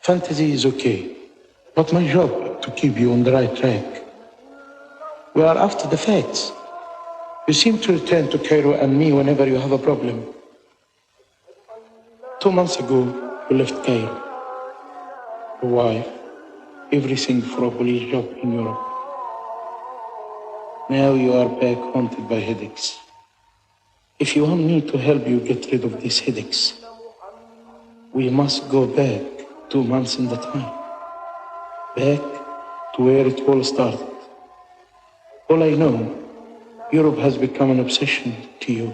Fantasy is okay, but my job to keep you on the right track. We are after the facts. You seem to return to Cairo and me whenever you have a problem. 2 months ago, you left Cairo. Your wife, everything for a police job in Europe. Now you are back haunted by headaches. If you want me to help you get rid of these headaches, we must go back 2 months in the time. Back to where it all started. All I know, Europe has become an obsession to you.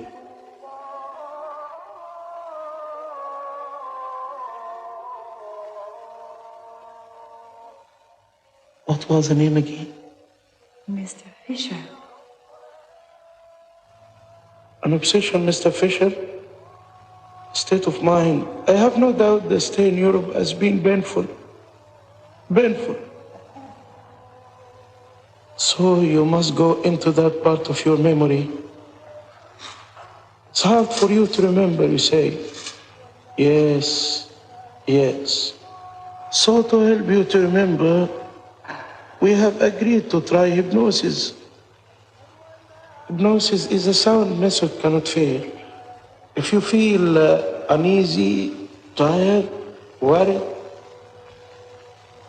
What was the name again? Mr. Fisher. An obsession, Mr. Fisher? State of mind. I have no doubt the stay in Europe has been painful. Painful. So you must go into that part of your memory. It's hard for you to remember, you say. Yes, yes. So to help you to remember, we have agreed to try hypnosis. Hypnosis is a sound method cannot fail. If you feel uneasy, tired, worried,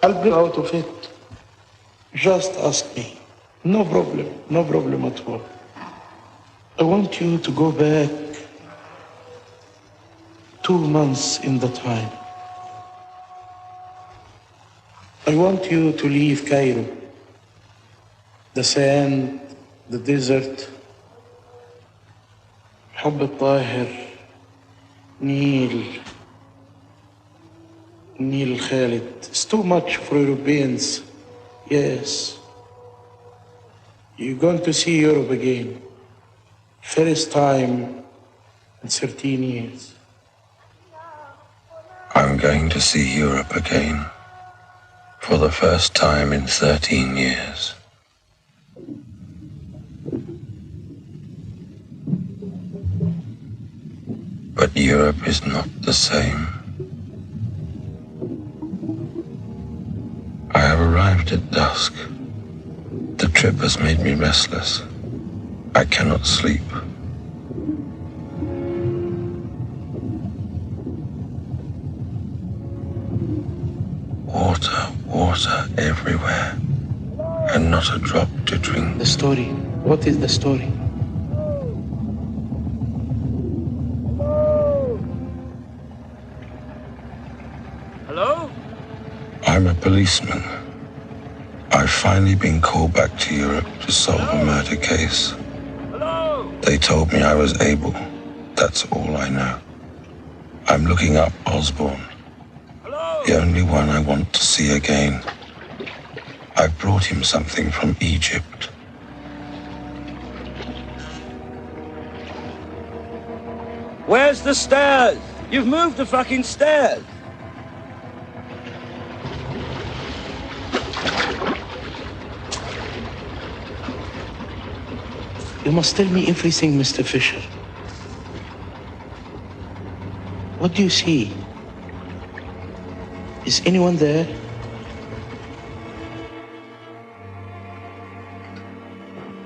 I'll bring you out of it. Just ask me. No problem at all. I want you to go back 2 months in the time. I want you to leave Cairo. The sand, the desert, حب الطاهر, Nil Khalid. It's too much for Europeans. Yes. You're going to see Europe again. First time in 13 years. I'm going to see Europe again. For the first time in 13 years. But Europe is not the same. I have arrived at dusk. The trip has made me restless. I cannot sleep. Water everywhere, and not a drop to drink. The story. What is the story? Hello? I'm a policeman. I've finally been called back to Europe to solve a murder case. Hello? They told me I was able. That's all I know. I'm looking up Osborne. The only one I want to see again. I brought him something from Egypt. Where's the stairs? You've moved the fucking stairs. You must tell me everything, Mr. Fisher. What do you see? Is anyone there?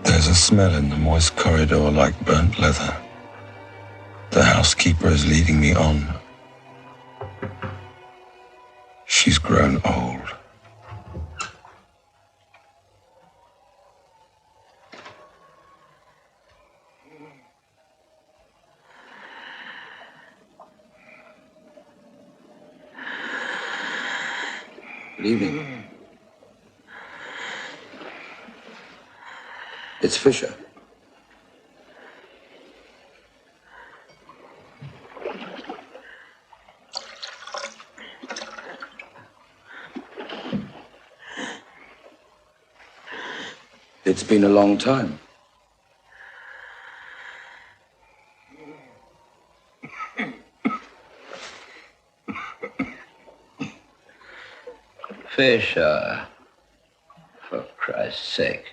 There's a smell in the moist corridor like burnt leather. The housekeeper is leading me on. She's grown old. Good evening. It's Fisher. It's been a long time. Fisher, for Christ's sake.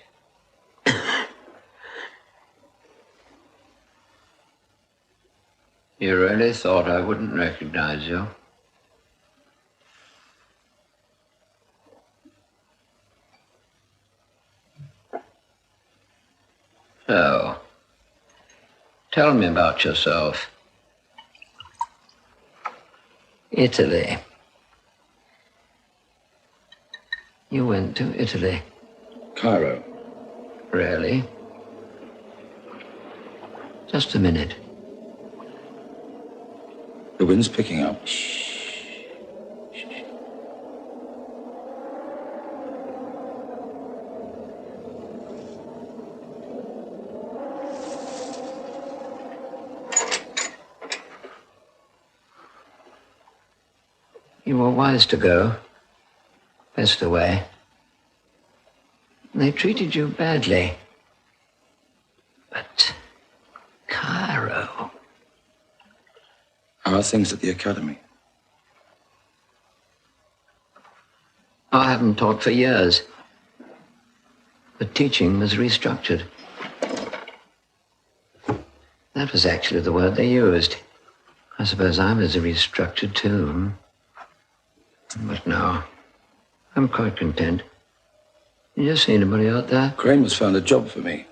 You really thought I wouldn't recognize you? So, tell me about yourself. Italy. You went to Italy. Cairo. Really? Just a minute. The wind's picking up. You were wise to go. Best away. They treated you badly. But Cairo. How are things at the academy? I haven't taught for years. The teaching was restructured. That was actually the word they used. I suppose I was restructured too. But no, I'm quite content. You see anybody out there? Kramer's found a job for me.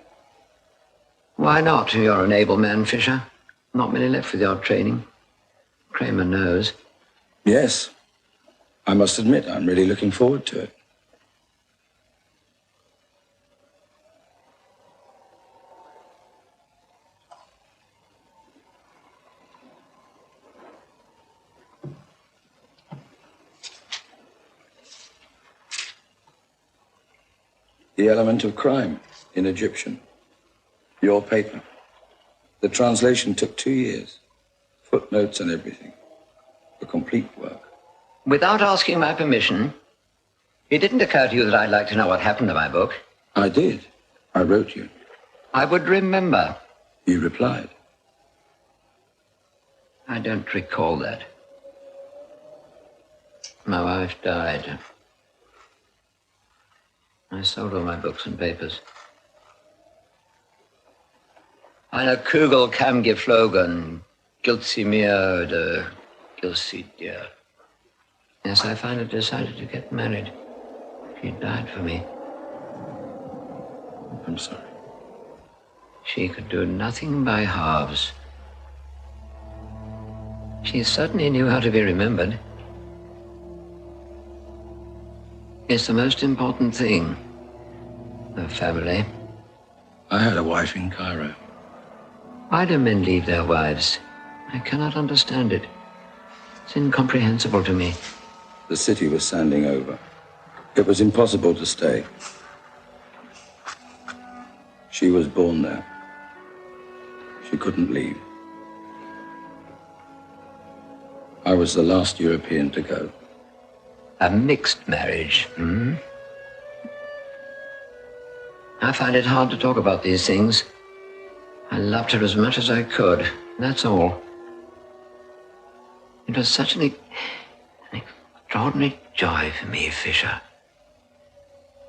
Why not? You're an able man, Fisher. Not many left with your training. Kramer knows. Yes. I must admit, I'm really looking forward to it. The Element of Crime in Egyptian. Your paper. The translation took 2 years. Footnotes and everything. A complete work. Without asking my permission, it didn't occur to you that I'd like to know what happened to my book? I did. I wrote you. I would remember. You replied. I don't recall that. My wife died. I sold all my books and papers. Eine Kugel kam geflogen, gilt sie mir oder gilt sie dir? Yes, I finally decided to get married. She died for me. I'm sorry. She could do nothing by halves. She certainly knew how to be remembered. It's the most important thing. The family. I had a wife in Cairo. Why do men leave their wives? I cannot understand it. It's incomprehensible to me. The city was sanding over. It was impossible to stay. She was born there. She couldn't leave. I was the last European to go. A mixed marriage, hmm? I find it hard to talk about these things. I loved her as much as I could, that's all. It was such an extraordinary joy for me, Fisher.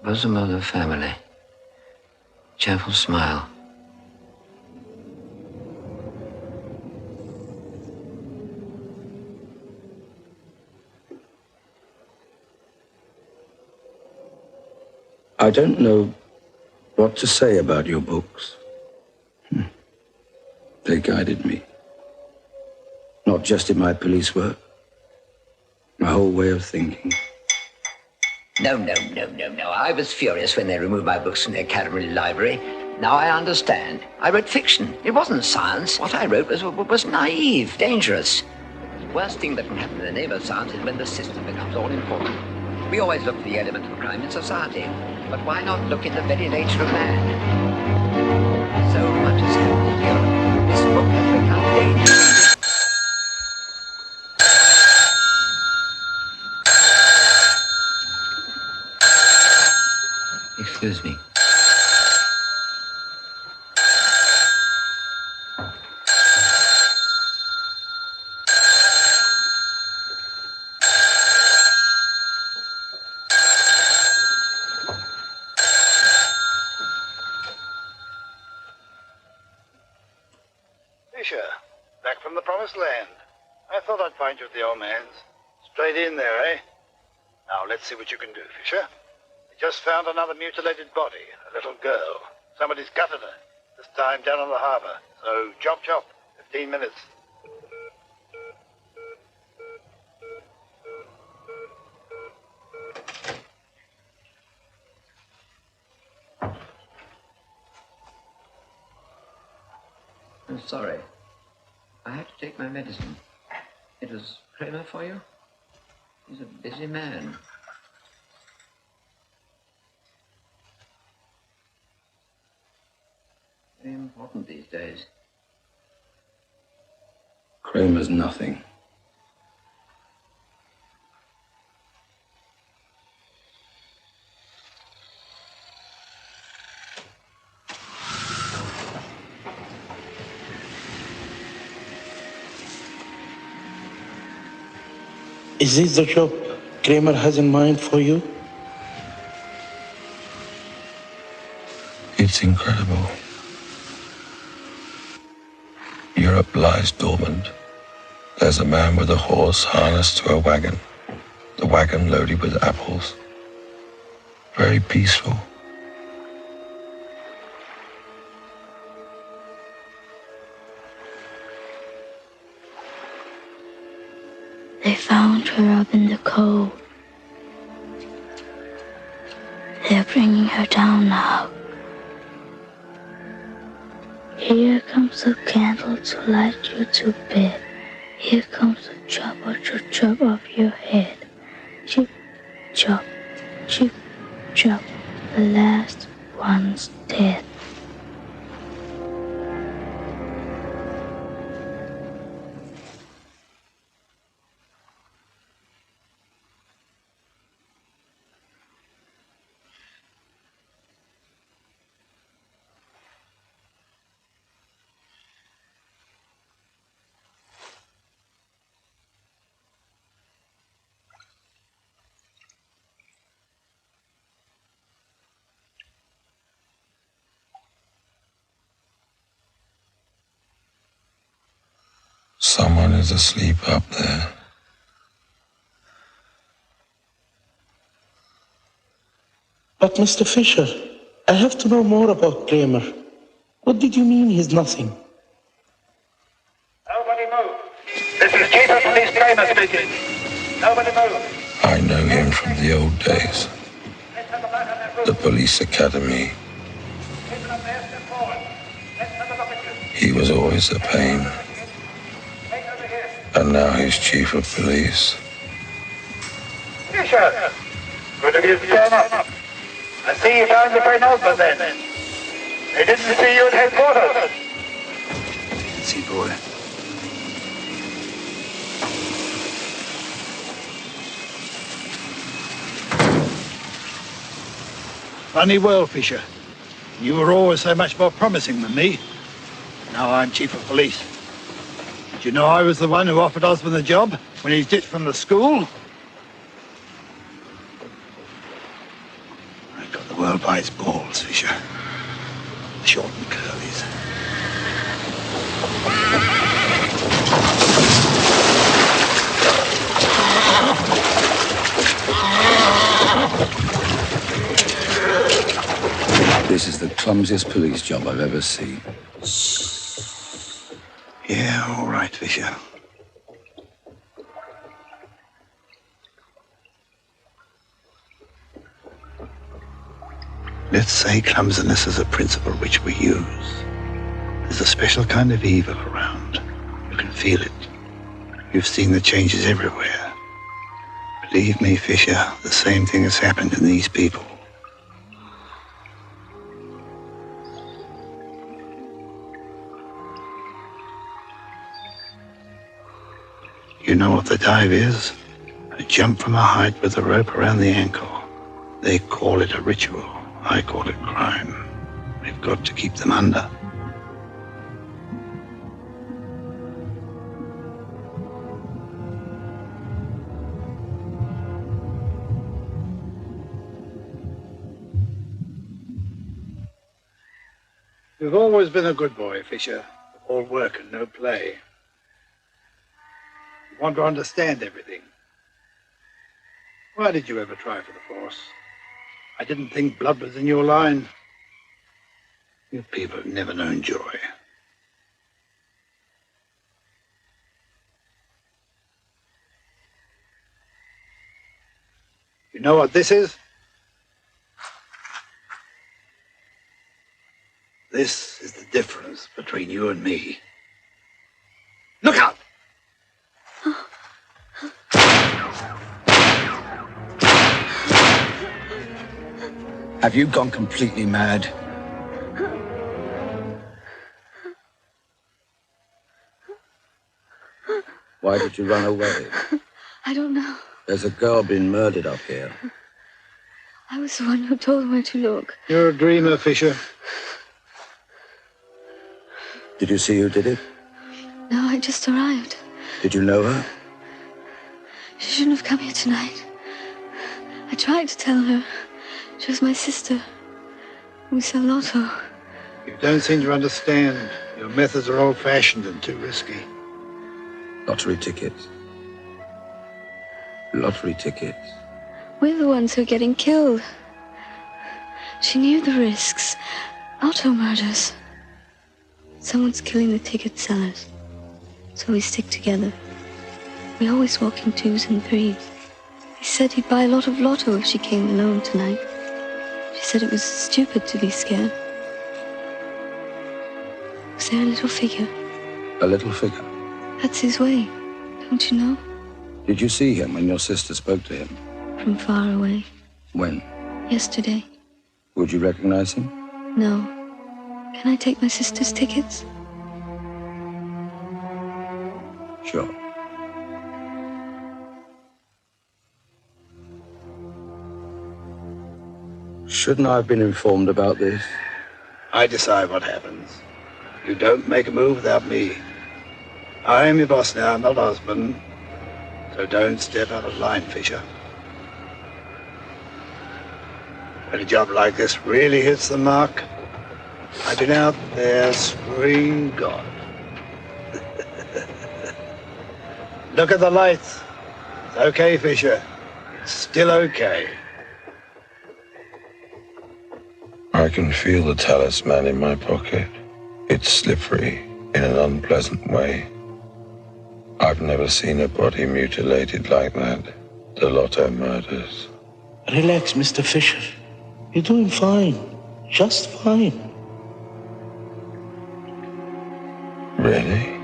Bosom of the family. Cheerful smile. I don't know what to say about your books. They guided me. Not just in my police work. My whole way of thinking. No. I was furious when they removed my books from the Academy library. Now I understand. I wrote fiction. It wasn't science. What I wrote was naive, dangerous. The worst thing that can happen in the name of science is when the system becomes all important. We always look for the element of crime in society. But why not look in the very nature of man? So much has happened here. This book has become dangerous. Excuse me. Fisher, back from the promised land. I thought I'd find you at the old man's. Straight in there, eh? Now, let's see what you can do, Fisher. We just found another mutilated body, a little girl. Somebody's gutted her. This time down on the harbour. So chop chop. 15 minutes. I'm sorry. I had to take my medicine. It was Kramer for you? He's a busy man. Very important these days. Kramer's nothing. Is this the job Kramer has in mind for you? It's incredible. Europe lies dormant. There's a man with a horse harnessed to a wagon. The wagon loaded with apples. Very peaceful. They found her up in the cold. They're bringing her down now. Here comes a candle to light you to bed. Here comes a chopper to chop off your head. Chip, chop, chip, chop. The last one's dead. Someone is asleep up there. But Mr. Fisher, I have to know more about Kramer. What did you mean he's nothing? Nobody move. This is Chief of Police Kramer speaking. Nobody move. I know him from the old days. The police academy. He was always a pain. And now he's chief of police. Fisher, good of you to turn up. I see you found the train open then. They didn't see you at headquarters. See, boy. Funny world, Fisher. You were always so much more promising than me. Now I'm chief of police. Did you know I was the one who offered Osborne the job when he ditched from the school? I've got the world by its balls, Fisher. Short and curlies. This is the clumsiest police job I've ever seen. Yeah, all right, Fisher. Let's say clumsiness is a principle which we use. There's a special kind of evil around. You can feel it. You've seen the changes everywhere. Believe me, Fisher, the same thing has happened in these people. You know what the dive is? A jump from a height with a rope around the ankle. They call it a ritual. I call it crime. We've got to keep them under. You've always been a good boy, Fisher. All work and no play. You want to understand everything. Why did you ever try for the force? I didn't think blood was in your line. You people have never known joy. You know what this is? This is the difference between you and me. Look out! Have you gone completely mad? Why did you run away? I don't know. There's a girl being murdered up here. I was the one who told them where to look. You're a dreamer, Fisher. Did you see who did it? No, I just arrived. Did you know her? She shouldn't have come here tonight. I tried to tell her. She was my sister. We sell lotto. You don't seem to understand. Your methods are old-fashioned and too risky. Lottery tickets. Lottery tickets. We're the ones who are getting killed. She knew the risks. Lotto murders. Someone's killing the ticket sellers. So we stick together. We always walk in twos and threes. He said he'd buy a lot of lotto if she came alone tonight. She said it was stupid to be scared. Was there a little figure? A little figure? That's his way, don't you know? Did you see him when your sister spoke to him? From far away. When? Yesterday. Would you recognize him? No. Can I take my sister's tickets? Sure. Shouldn't I have been informed about this? I decide what happens. You don't make a move without me. I'm your boss now, not husband. So don't step out of line, Fisher. When a job like this really hits the mark, I've been out there screaming God. Look at the lights. It's okay, Fisher. It's still okay. I can feel the talisman in my pocket. It's slippery in an unpleasant way. I've never seen a body mutilated like that. The Lotto murders. Relax, Mr. Fisher. You're doing fine. Just fine. Really?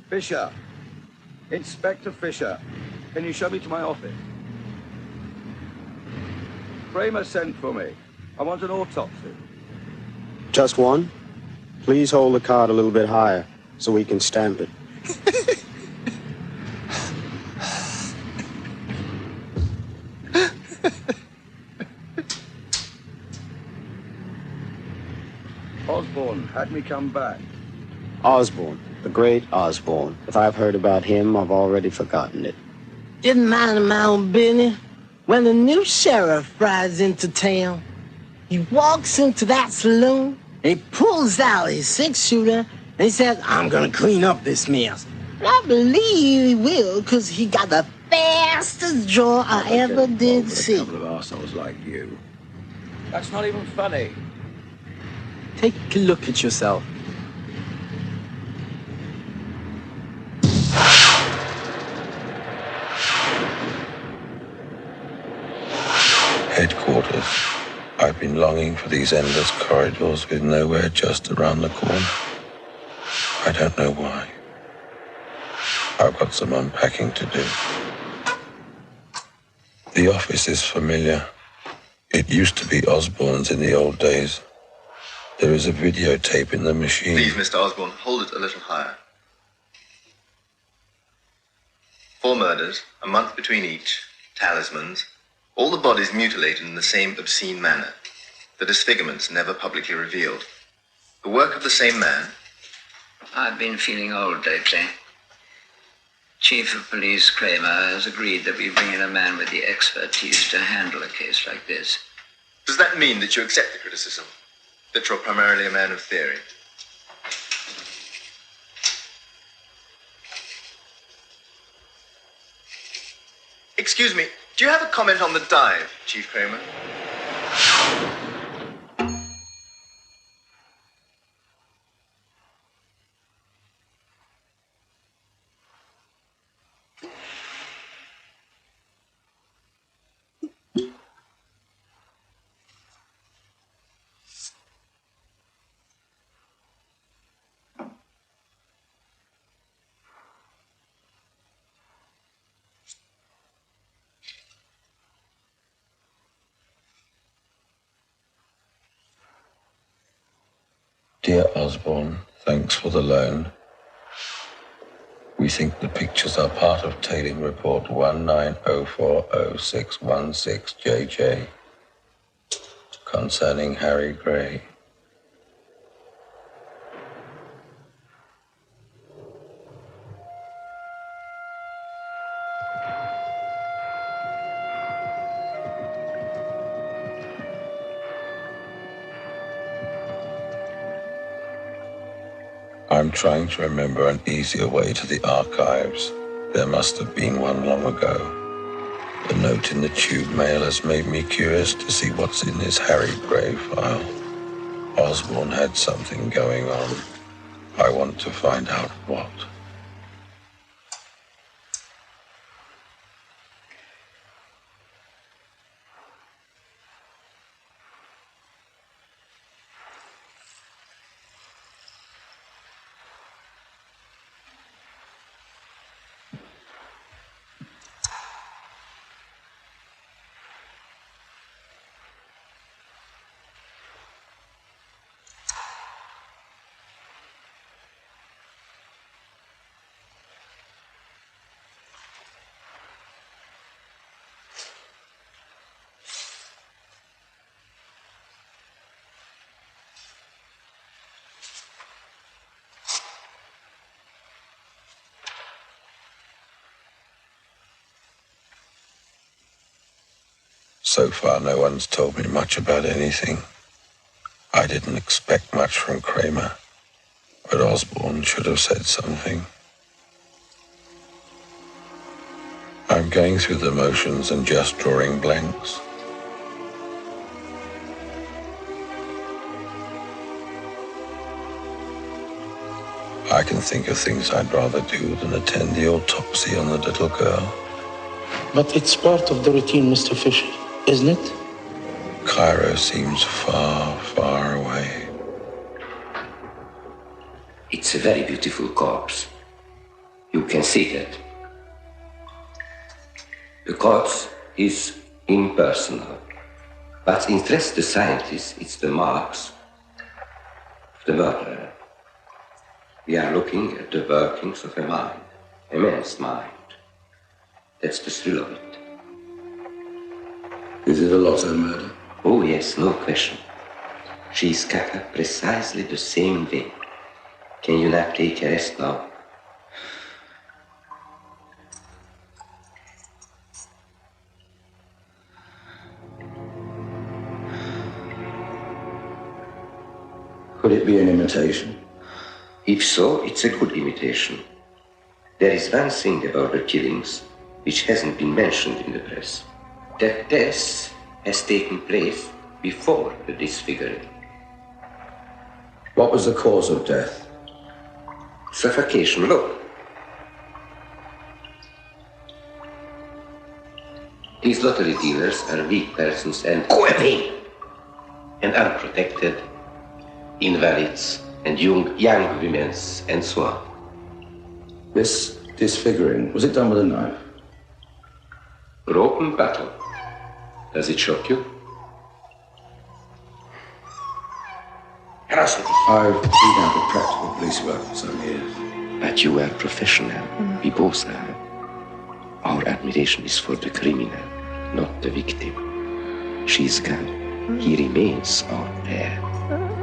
Fisher. Inspector Fisher. Can you show me to my office? Kramer sent for me. I want an autopsy. Just one? Please hold the card a little bit higher so we can stamp it. Osborne had me come back. Osborne, the great Osborne. If I've heard about him, I've already forgotten it. Didn't mind my own business. When the new sheriff rides into town, he walks into that saloon, and he pulls out his six-shooter, and he says, I'm gonna clean up this mess. And I believe he will, because he got the fastest draw I ever did see. A couple of arseholes like you. That's not even funny. Take a look at yourself. Headquarters. I've been longing for these endless corridors with nowhere just around the corner. I don't know why. I've got some unpacking to do. The office is familiar. It used to be Osborne's in the old days. There is a videotape in the machine. Please, Mr. Osborne, hold it a little higher. 4 murders, a month between each, talismans, all the bodies mutilated in the same obscene manner, the disfigurements never publicly revealed. The work of the same man. I've been feeling old lately. Chief of Police Kramer has agreed that we bring in a man with the expertise to handle a case like this. Does that mean that you accept the criticism? That you're primarily a man of theory? Excuse me, do you have a comment on the dive, Chief Kramer? Dear Osborne, thanks for the loan. We think the pictures are part of tailing report 19040616JJ concerning Harry Gray. I'm trying to remember an easier way to the archives. There must have been one long ago. The note in the tube mail has made me curious to see what's in this Harry Gray file. Osborne had something going on. I want to find out what. So far, no one's told me much about anything. I didn't expect much from Kramer, but Osborne should have said something. I'm going through the motions and just drawing blanks. I can think of things I'd rather do than attend the autopsy on the little girl. But it's part of the routine, Mr. Fisher, isn't it? Cairo seems far, far away. It's a very beautiful corpse. You can see that. The corpse is impersonal. What interests the scientists is the marks of the murderer. We are looking at the workings of a mind, a man's mind. That's the thrill of it. Is it a Lotto murder? Oh, yes, no question. She is scattered precisely the same way. Can you not take a rest now? Could it be an imitation? If so, it's a good imitation. There is one thing about the killings which hasn't been mentioned in the press. That death has taken place before the disfiguring. What was the cause of death? Suffocation. Look. These lottery dealers are weak persons and go away! And unprotected, invalids, and young women, and so on. This disfiguring, was it done with a knife? Broken battle. Does it shock you? I've been out of practical police work for some years. But you are professional. We both are. Our admiration is for the criminal. not the victim. She's gone. He remains out there,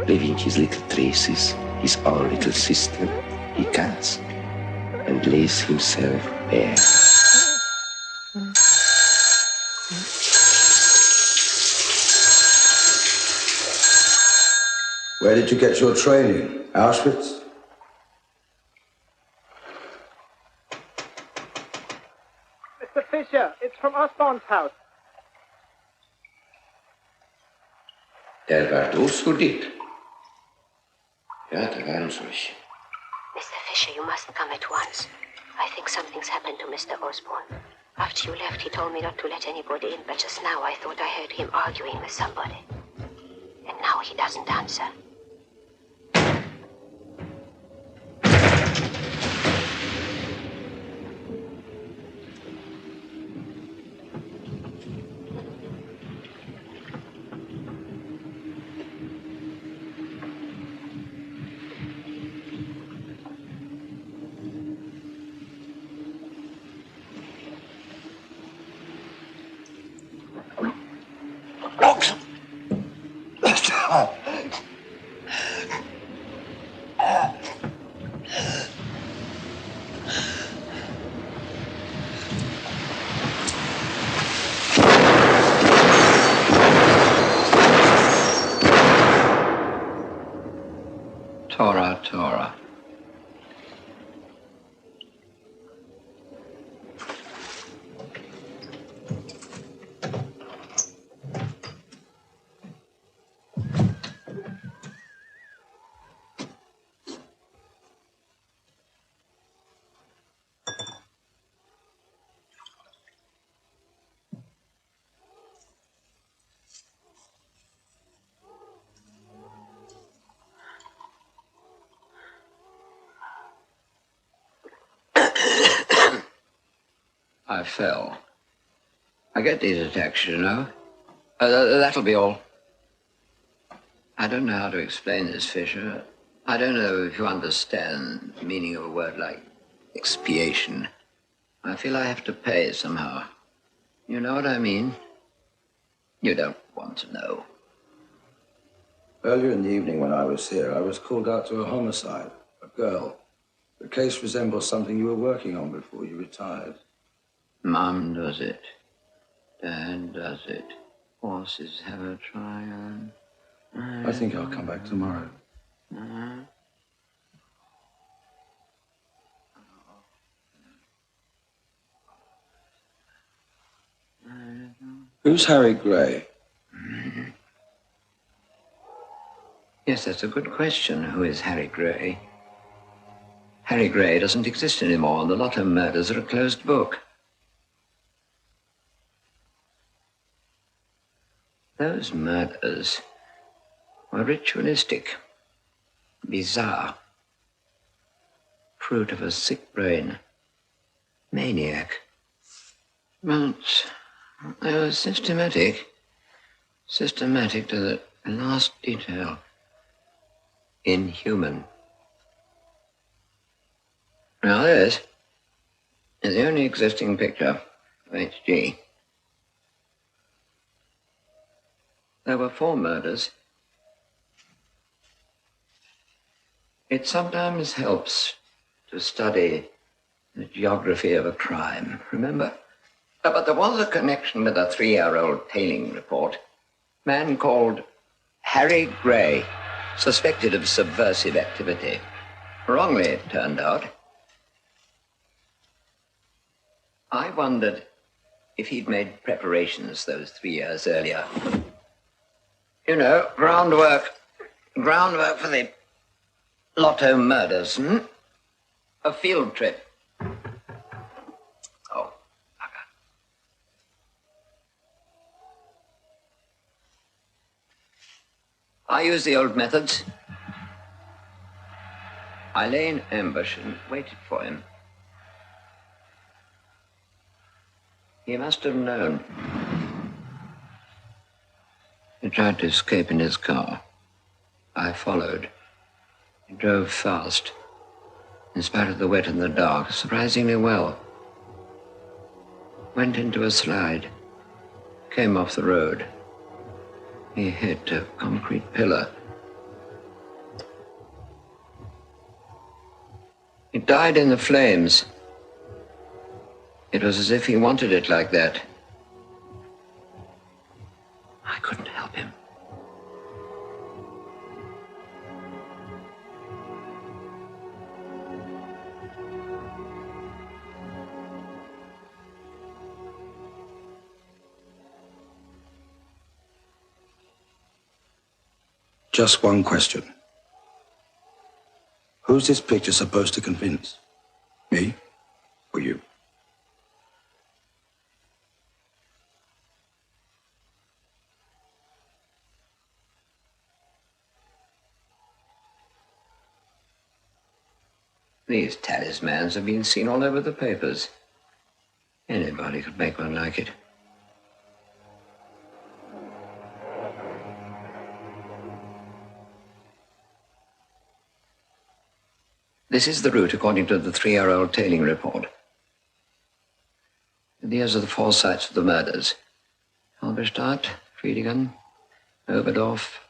leaving his little traces, his own little system. He cuts and lays himself bare. Where did you get your training? Auschwitz? Mr. Fisher, it's from Osborne's house. War das who did? Ja, da waren solche. Mr. Fisher, you must come at once. I think something's happened to Mr. Osborne. After you left, he told me not to let anybody in, but just now I thought I heard him arguing with somebody. And now he doesn't answer. Torah. I fell. I get these attacks, you know. That'll be all. I don't know how to explain this, Fisher. I don't know if you understand the meaning of a word like expiation. I feel I have to pay somehow. You know what I mean? You don't want to know. Earlier in the evening when I was here, I was called out to a homicide, a girl. The case resembles something you were working on before you retired. Mum does it. Dad does it. Horses have a triumph. I think I'll come back tomorrow. Who's Harry Gray? Yes, that's a good question. Who is Harry Gray? Harry Gray doesn't exist anymore, and the Lotto murders are a closed book. Those murders were ritualistic, bizarre, fruit of a sick brain, maniac. But they were systematic to the last detail, inhuman. Now this is the only existing picture of H.G. There were 4 murders. It sometimes helps to study the geography of a crime, remember? But there was a connection with a 3-year-old tailing report. Man called Harry Gray, suspected of subversive activity. Wrongly, it turned out. I wondered if he'd made preparations those 3 years earlier. You know, groundwork for the Lotto murders, A field trip. Oh, bugger. I use the old methods. I lay in ambush and waited for him. He must have known. He tried to escape in his car. I followed. He drove fast, in spite of the wet and the dark, surprisingly well. Went into a slide. came off the road. He hit a concrete pillar. He died in the flames. It was as if he wanted it like that. I couldn't help him. Just one question. Who's this picture supposed to convince? Me or you? These talismans have been seen all over the papers. Anybody could make one like it. This is the route according to the 3-year-old tailing report. These are the 4 sites of the murders. Halberstadt, Friedingen, Oberdorf,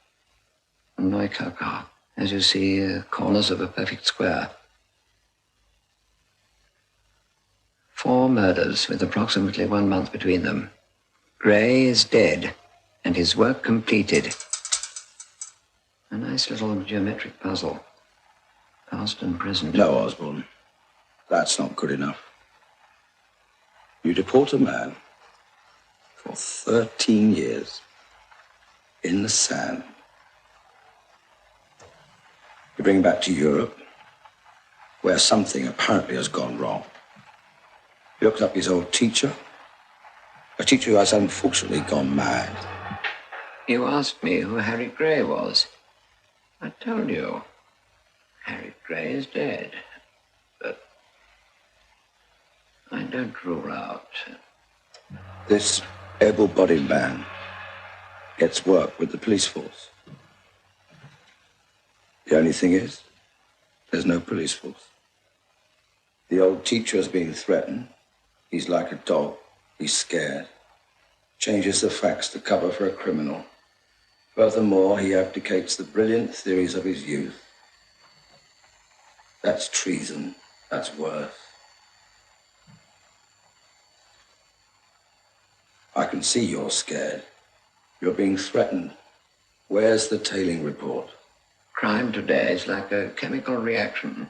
and Neukirchen. As you see, corners of a perfect square. 4 murders with approximately 1 month between them. Gray is dead, and his work completed. A nice little geometric puzzle. Past and present. No, Osborne. That's not good enough. You deport a man for 13 years in the sand. You bring him back to Europe, where something apparently has gone wrong. He looks up his old teacher, a teacher who has unfortunately gone mad. You asked me who Harry Gray was. I told you. Harry Gray is dead, but I don't rule out. This able-bodied man gets work with the police force. The only thing is, there's no police force. The old teacher has been threatened. He's like a dog. He's scared. Changes the facts to cover for a criminal. Furthermore, he abdicates the brilliant theories of his youth. That's treason. That's worse. I can see you're scared. You're being threatened. Where's the tailing report? Crime today is like a chemical reaction.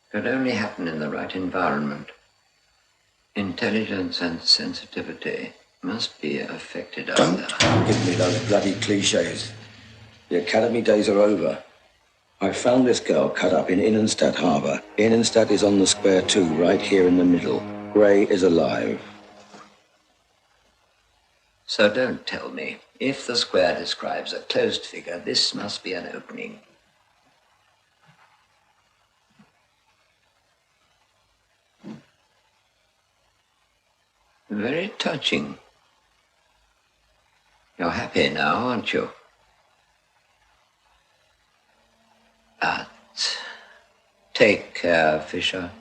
It could only happen in the right environment. Intelligence and sensitivity must be affected. Don't give me those bloody cliches. The academy days are over. I found this girl cut up in Innenstadt Harbour. Innenstadt is on the square too, right here in the middle. Gray is alive. So don't tell me. If the square describes a closed figure, this must be an opening. Very touching. You're happy now, aren't you? But take care, Fisher.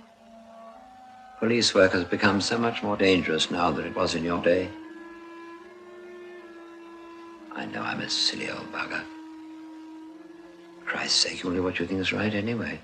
Police work has become so much more dangerous now than it was in your day. I know I'm a silly old bugger. For Christ's sake, you'll do what you think is right anyway.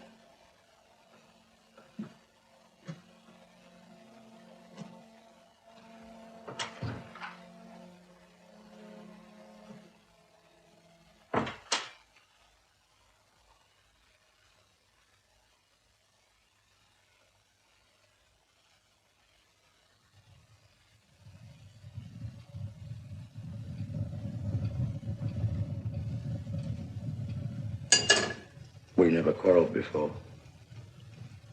We never quarreled before.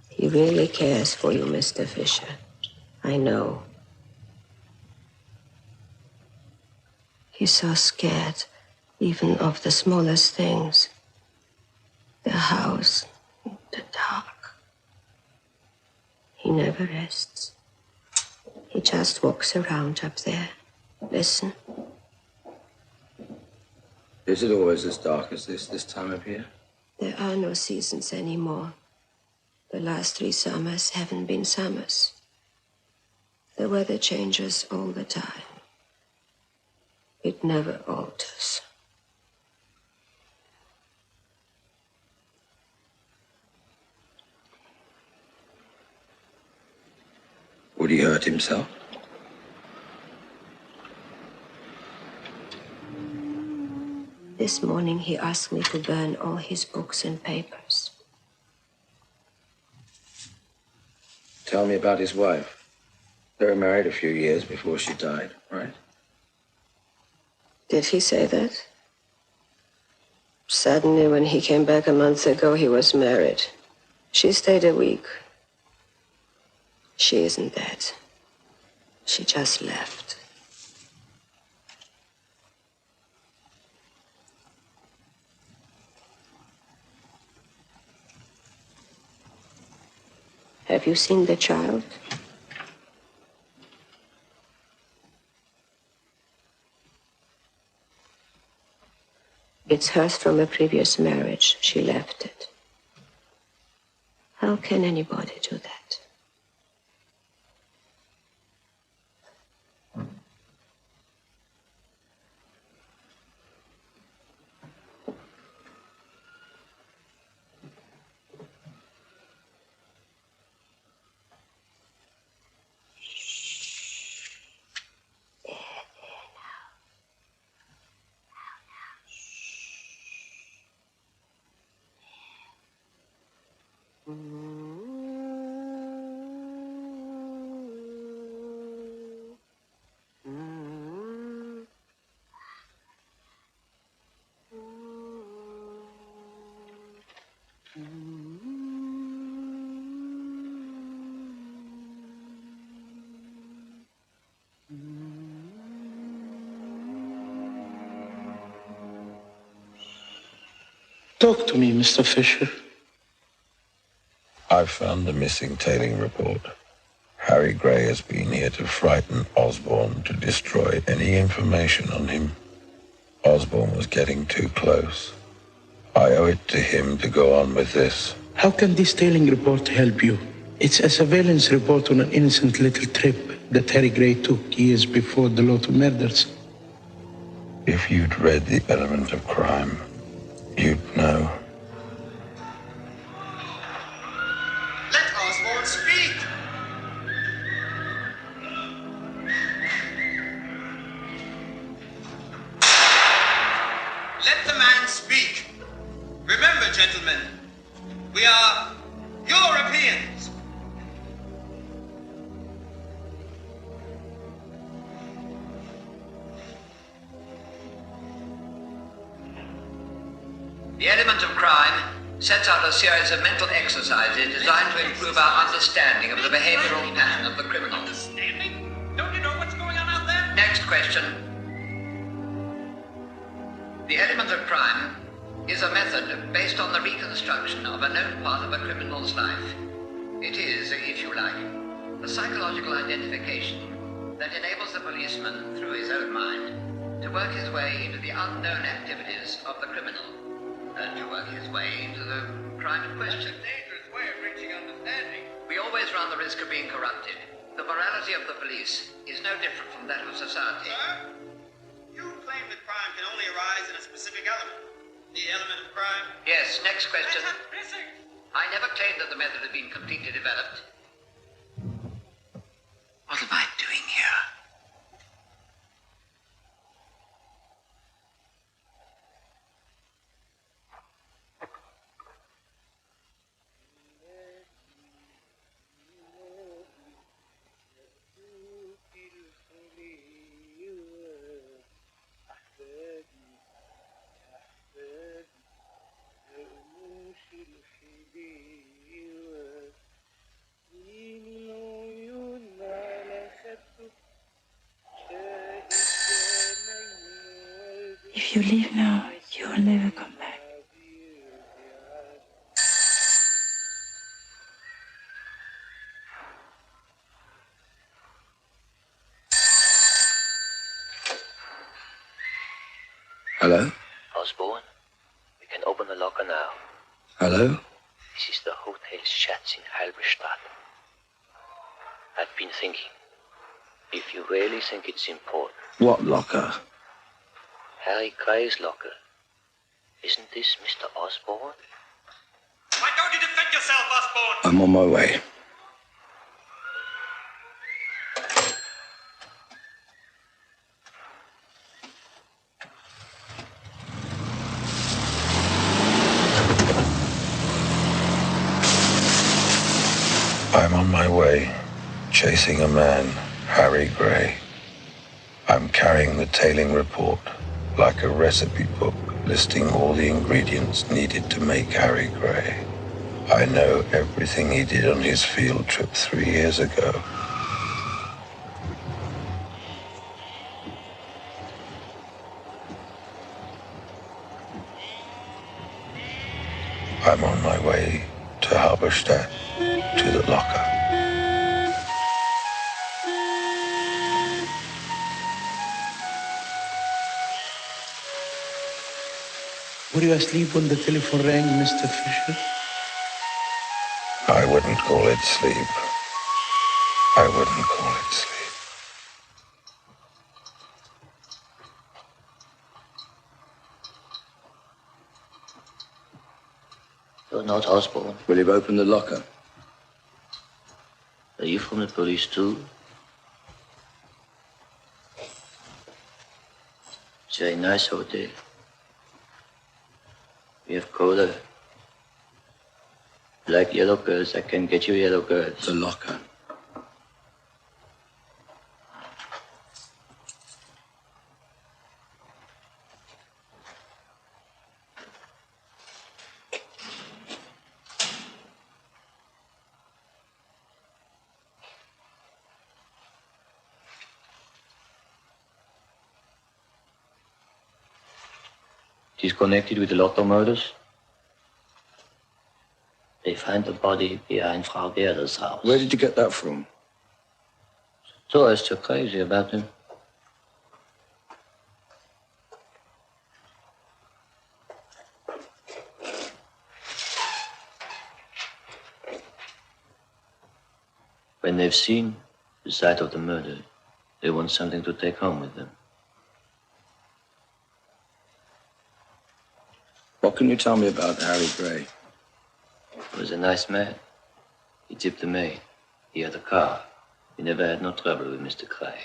He really cares for you, Mr. Fisher. I know. He's so scared, even of the smallest things. The house, the dark. He never rests. He just walks around up there. Listen. Is it always as dark as this time of year? There are no seasons anymore. The last 3 summers haven't been summers. The weather changes all the time. It never alters. Would he hurt himself? This morning he asked me to burn all his books and papers. Tell me about his wife. They were married a few years before she died, right? Did he say that? Suddenly, when he came back a month ago, he was married. She stayed a week. She isn't dead. She just left. Have you seen the child? It's hers from a previous marriage. She left it. How can anybody do that? Talk to me, Mr. Fisher. I've found the missing tailing report. Harry Gray has been here to frighten Osborne, to destroy any information on him. Osborne was getting too close. I owe it to him to go on with this. How can this tailing report help you? It's a surveillance report on an innocent little trip that Harry Gray took years before the Lotto murders. If you'd read The Element of Crime, you'd know. Let Osborne speak! Let the man speak. Remember, gentlemen, we are Europeans. The Element of Crime sets out a series of mental exercises designed to improve our understanding of the behavioral pattern of the criminal. Understanding? Don't you know what's going on out there? Next question. The Element of Crime is a method based on the reconstruction of a known part of a criminal's life. It is, if you like, a psychological identification that enables the policeman, through his own mind, to work his way into the unknown activities of the criminal, and to work his way into the crime in question. That's a dangerous way of reaching understanding. We always run the risk of being corrupted. The morality of the police is no different from that of society. Sir, you claim that crime can only arise in a specific element. The element of crime? Yes, next question. Metaphysics! I never claimed that the method had been completely developed. What am I doing here? If you leave now, you will never come back. Hello? Osborne, we can open the locker now. Hello? This is the Hotel Schatz in Halberstadt. I've been thinking, if you really think it's important, What locker? Harry Gray's locker. Isn't this Mr. Osborne? Why don't you defend yourself, Osborne? I'm on my way. I'm on my way, chasing a man, Harry Gray. I'm carrying the tailing report, like a recipe book listing all the ingredients needed to make Harry Gray. I know everything he did on his field trip 3 years ago. I'm on my way to Halberstadt, to the locker. Were you asleep when the telephone rang, Mr. Fisher? I wouldn't call it sleep. I wouldn't call it sleep. You're not Osborne. Will you open the locker? Are you from the police too? It's a very nice hotel. We have cola. Like yellow girls, I can get you yellow girls. The locker. It is connected with the Lotto murders. They find the body behind Frau Gerda's house. Where did you get that from? Tourists are crazy about him. When they've seen the site of the murder, they want something to take home with them. What can you tell me about Harry Gray? He was a nice man. He tipped the maid. He had a car. He never had no trouble with Mr. Gray.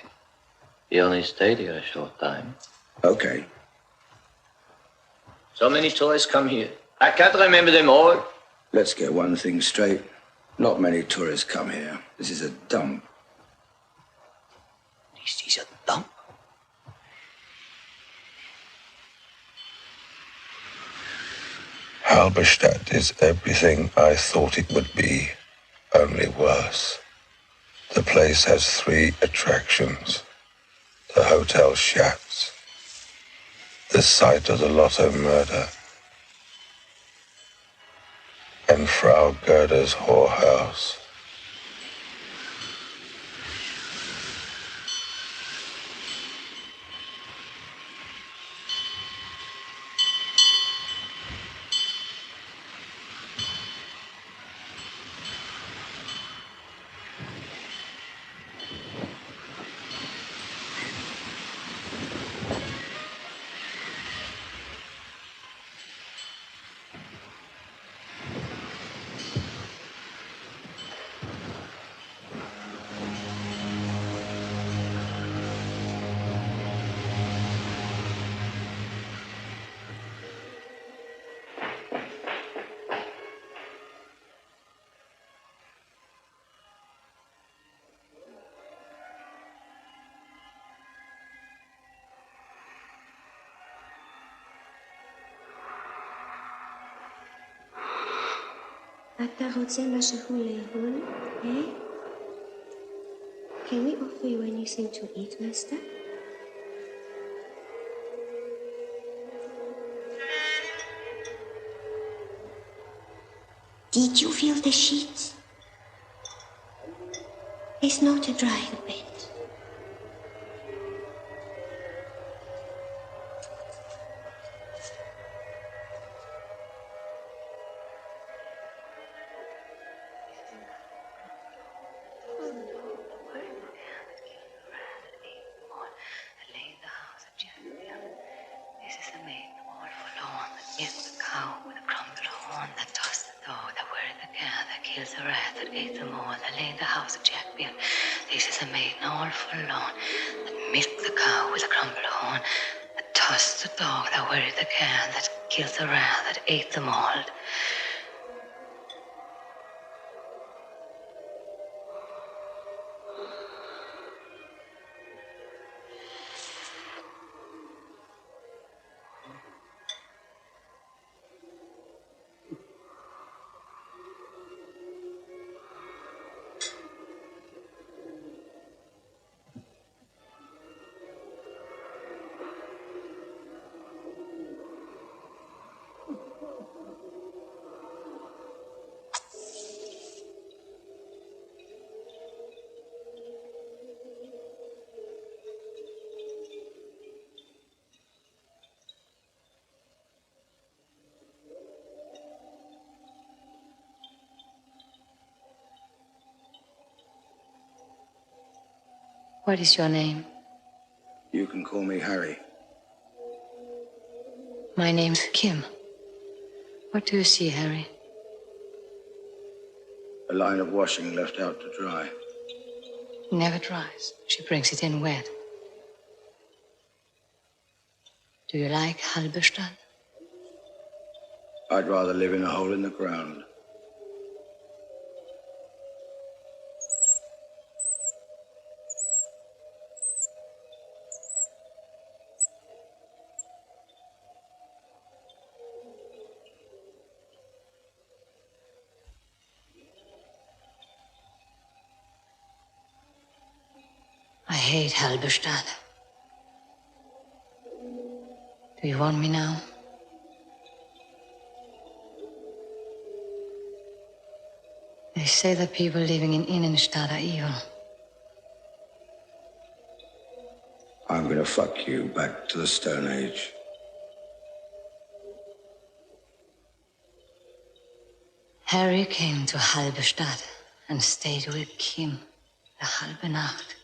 He only stayed here a short time. Okay. So many tourists come here. I can't remember them all. Let's get one thing straight. Not many tourists come here. This is a dump. This is a dump? Halberstadt is everything I thought it would be, only worse. The place has 3 attractions. The hotel Schatz, the site of the Lotto murder, and Frau Gerda's whorehouse. אתה רוצה משהו לאכול, eh? Can we offer you anything to eat, master? Did you feel the sheets? It's not a drying bed. kills the rat that ate them all, that lay in the house of Jack Beard. This is a maiden all forlorn, that milked the cow with a crumbled horn, that tossed the dog, that worried the can, that killed the rat that ate them all. What is your name? You can call me Harry. My name's Kim. What do you see, Harry? A line of washing left out to dry. It never dries. She brings it in wet. Do you like Halberstadt? I'd rather live in a hole in the ground. I hate Halberstadt. Do you want me now? They say that people living in Innenstadt are evil. I'm gonna fuck you back to the Stone Age. Harry came to Halberstadt and stayed with Kim the halbe Nacht.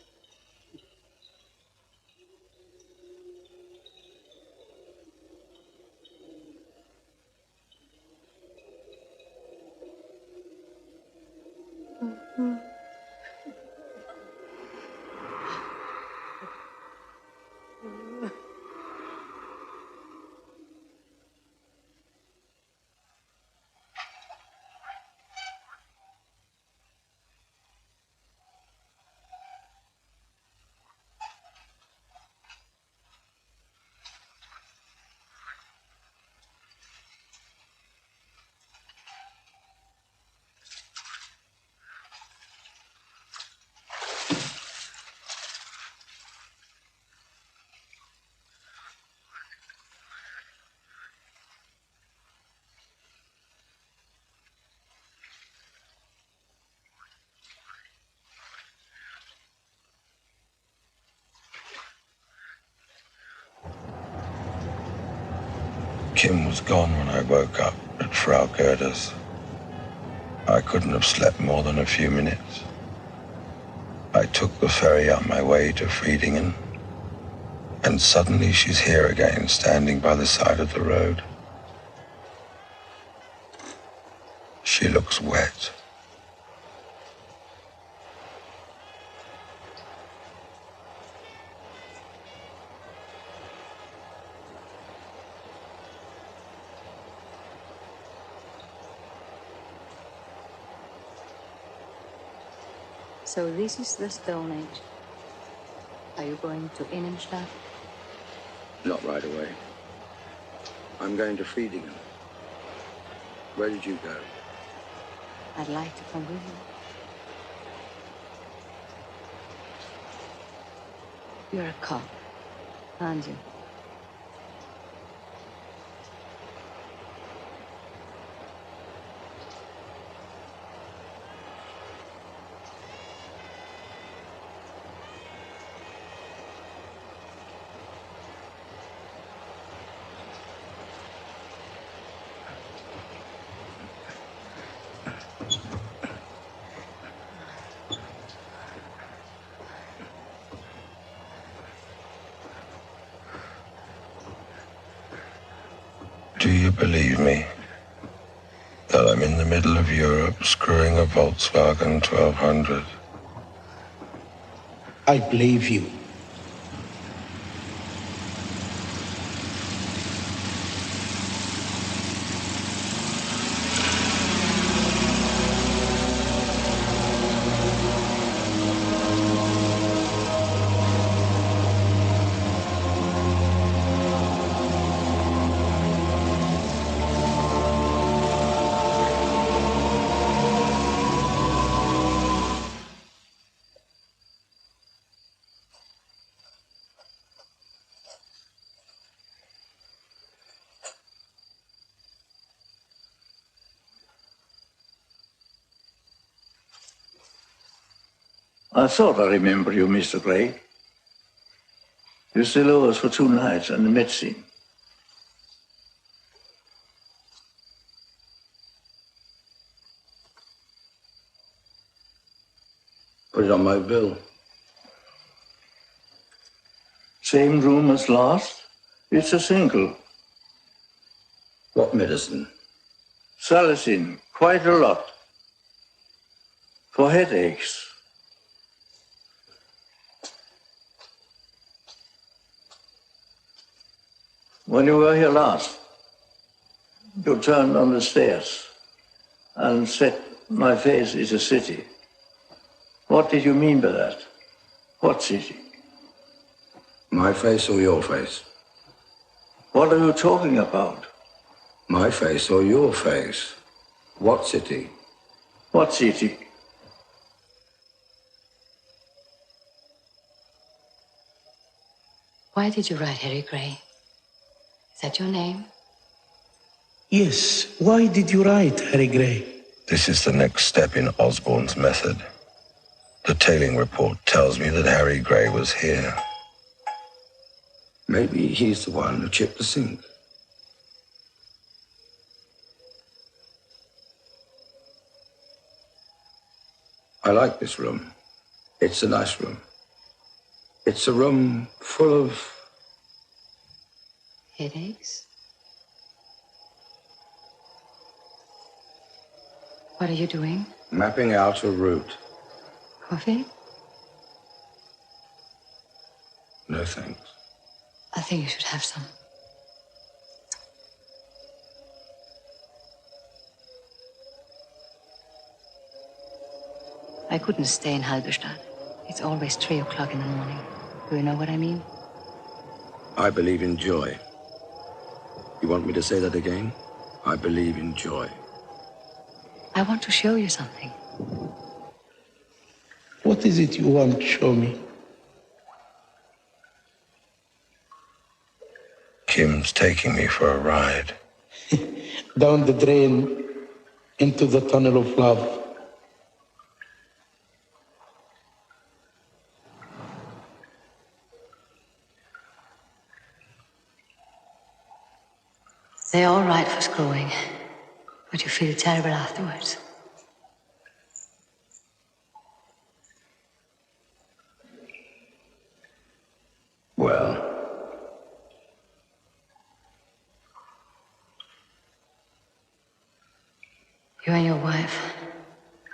Kim was gone when I woke up at Frau Gerda's. I couldn't have slept more than a few minutes. I took the ferry on my way to Friedingen, and suddenly she's here again, standing by the side of the road. She looks wet. So this is the Stone Age. Are you going to Innenstadt? Not right away. I'm going to Friedingen. Where did you go? I'd like to come with you. You're a cop, aren't you? Do you believe me that I'm in the middle of Europe screwing a Volkswagen 1200. I believe you. I thought I remember you, Mr. Gray. You still owe us for 2 nights and the medicine. Put it on my bill. Same room as last? It's a single. What medicine? Salicin, quite a lot. For headaches. When you were here last, you turned on the stairs and said, "My face is a city." What did you mean by that? What city? My face or your face? What are you talking about? My face or your face? What city? What city? Why did you write Harry Gray? Is that your name? Yes, why did you write Harry Gray? This is the next step in Osborne's method. The tailing report tells me that Harry Gray was here. Maybe he's the one who chipped the sink. I like this room. It's a nice room. It's a room full of... Headaches? What are you doing? mapping out a route. Coffee? No thanks. I think you should have some. I couldn't stay in Halberstadt. It's always 3 o'clock in the morning. Do you know what I mean? I believe in joy. You want me to say that again? I believe in joy. I want to show you something. What is it you want to show me? Kim's taking me for a ride. Down the drain, into the tunnel of love. They're all right for screwing, but you feel terrible afterwards. Well, You and your wife,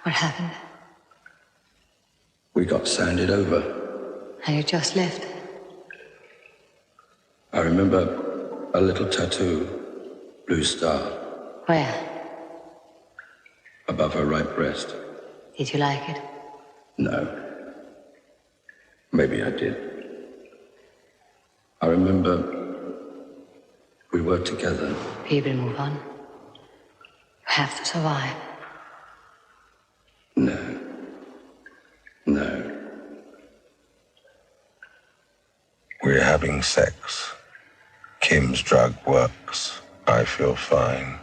what happened? we got sanded over. And you just left. I remember a little tattoo, blue star, Where? above her right breast. Did you like it? No. Maybe I did. I remember we were together. People move on. You have to survive. No. No. We're having sex. Kim's drug works. I feel fine.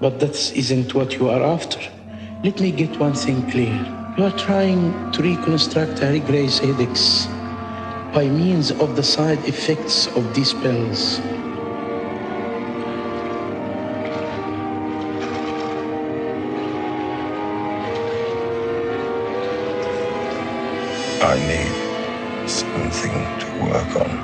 But that isn't what you are after. Let me get one thing clear. You are trying to reconstruct Harry Gray's headaches by means of the side effects of these pills. I need something to work on.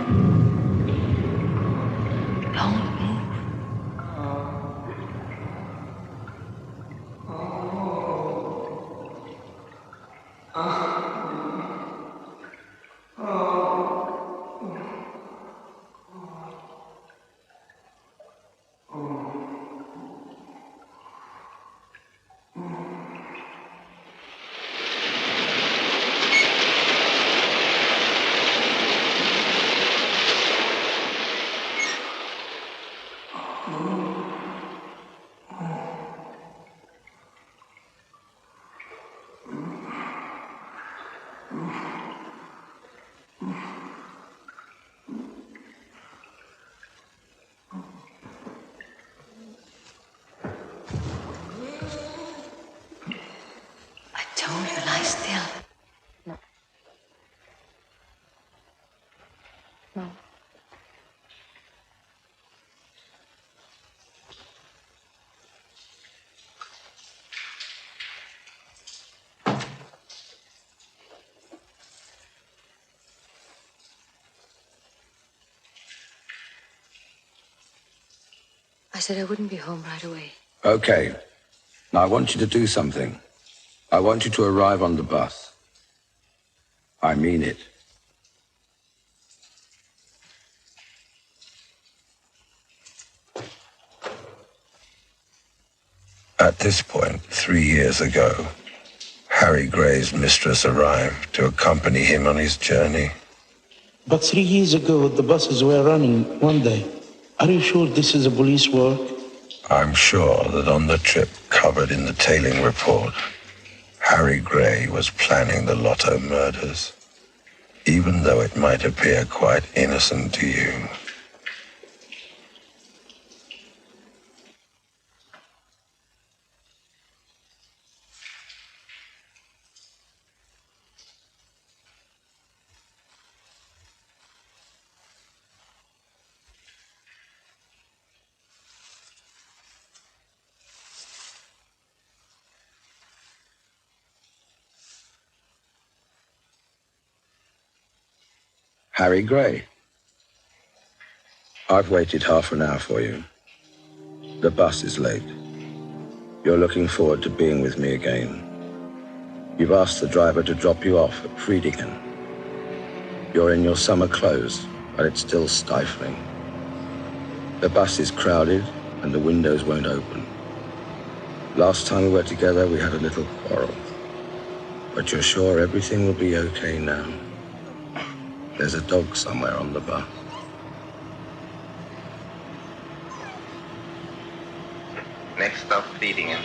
I said I wouldn't be home right away. Okay. Now I want you to do something. I want you to arrive on the bus. I mean it. At this point, 3 years ago, Harry Gray's mistress arrived to accompany him on his journey. But 3 years ago, the buses were running one day. Are you sure this is a police work? I'm sure that on the trip covered in the tailing report, Harry Gray was planning the Lotto murders, even though it might appear quite innocent to you. Harry Gray. I've waited half an hour for you. The bus is late. You're looking forward to being with me again. You've asked the driver to drop you off at Friedigen. You're in your summer clothes, but it's still stifling. The bus is crowded and the windows won't open. Last time we were together, we had a little quarrel. But you're sure everything will be okay now? There's a dog somewhere on the bus. Next stop, Friedingen.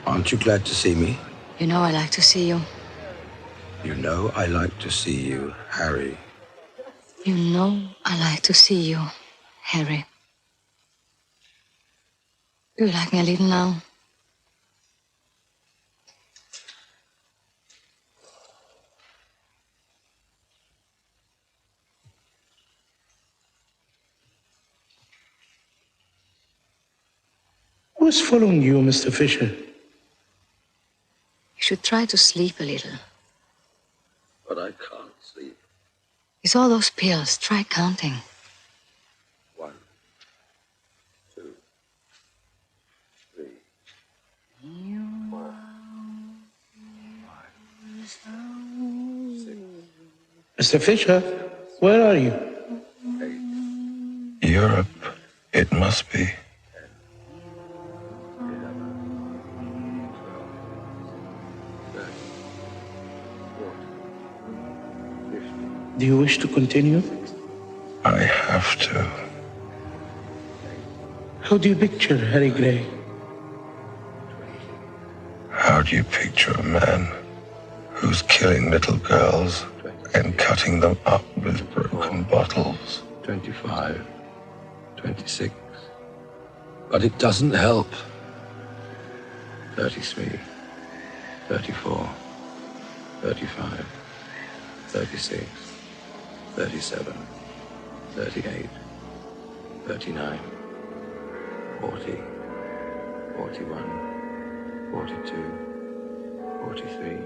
Aren't you glad to see me? You know I like to see you. You know I like to see you, Harry. You know I like to see you, Harry. Do you like me a little now? Who's following you, Mr. Fisher? You should try to sleep a little. But I can't sleep. It's all those pills. Try counting. 1, 2, 3, 4, 5, 6. Mr. Fisher, where are you? Europe, it must be. Do you wish to continue? I have to. How do you picture Harry Gray? How do you picture a man who's killing little girls and cutting them up with broken bottles? 25, 26. But it doesn't help. 33, 34, 35, 36, 37, 38, 39, 40, 41, 42, 43.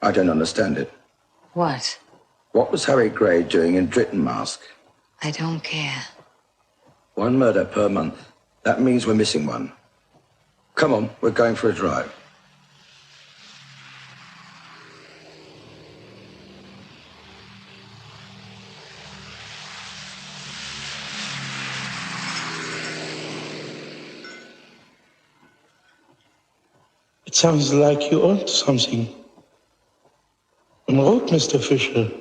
I don't understand it. What? What was Harry Gray doing in Dittenmask? I don't care. One murder per month. That means we're missing one. Come on, we're going for a drive. It sounds like you're onto something. En route, Mr. Fisher.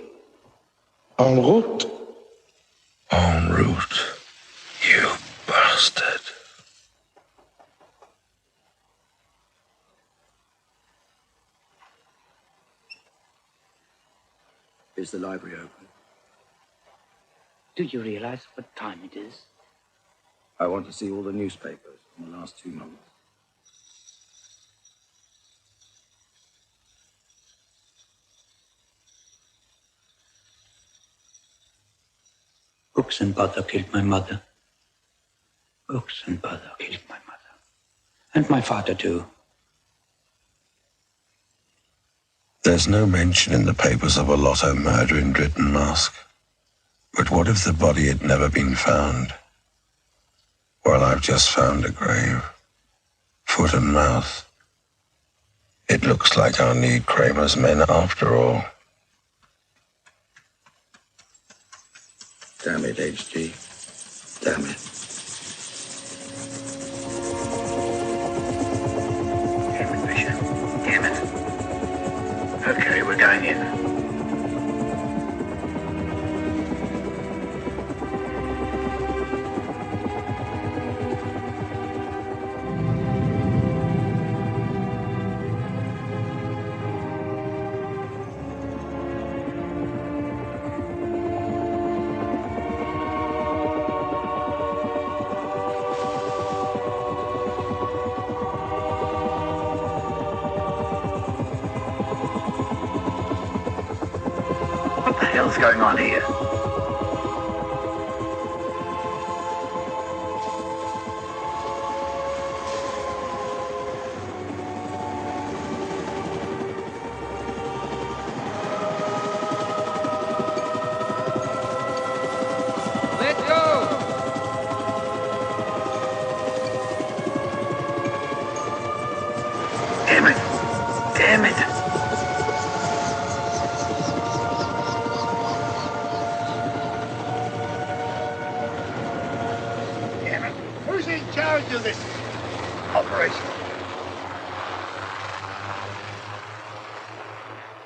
En route. En route, you bastard. Is the library open? Do you realize what time it is? I want to see all the newspapers in the last 2 months. Books and butter killed my mother. Books and butter killed my mother. And my father, too. There's no mention in the papers of a lotto murder in Dittenmask. But what if the body had never been found? Well, I've just found a grave. Foot and mouth. It looks like I'll need Kramer's men after all. Damn it, HG. Damn it. Damn it, Bishop. Damn it. Okay, we're going in. What's going on here? Let's go! Damn it! Damn it! Who's in charge of this operation?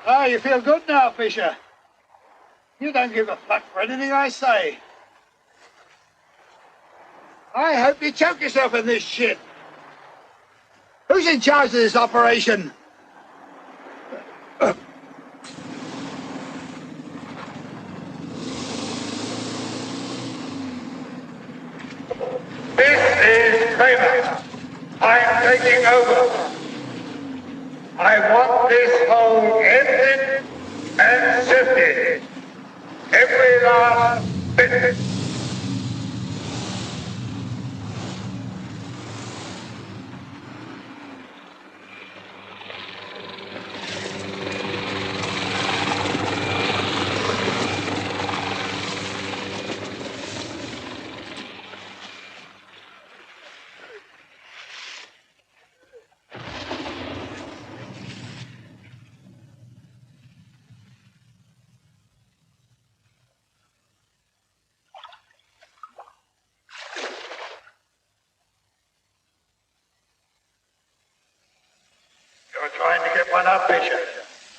Ah, you feel good now, Fisher? You don't give a fuck for anything I say. I hope you choke yourself in this shit. Who's in charge of this operation? This is Kramer. I'm taking over. I want this whole ended and sifted. Every last bit. You're trying to get one up, Bishop.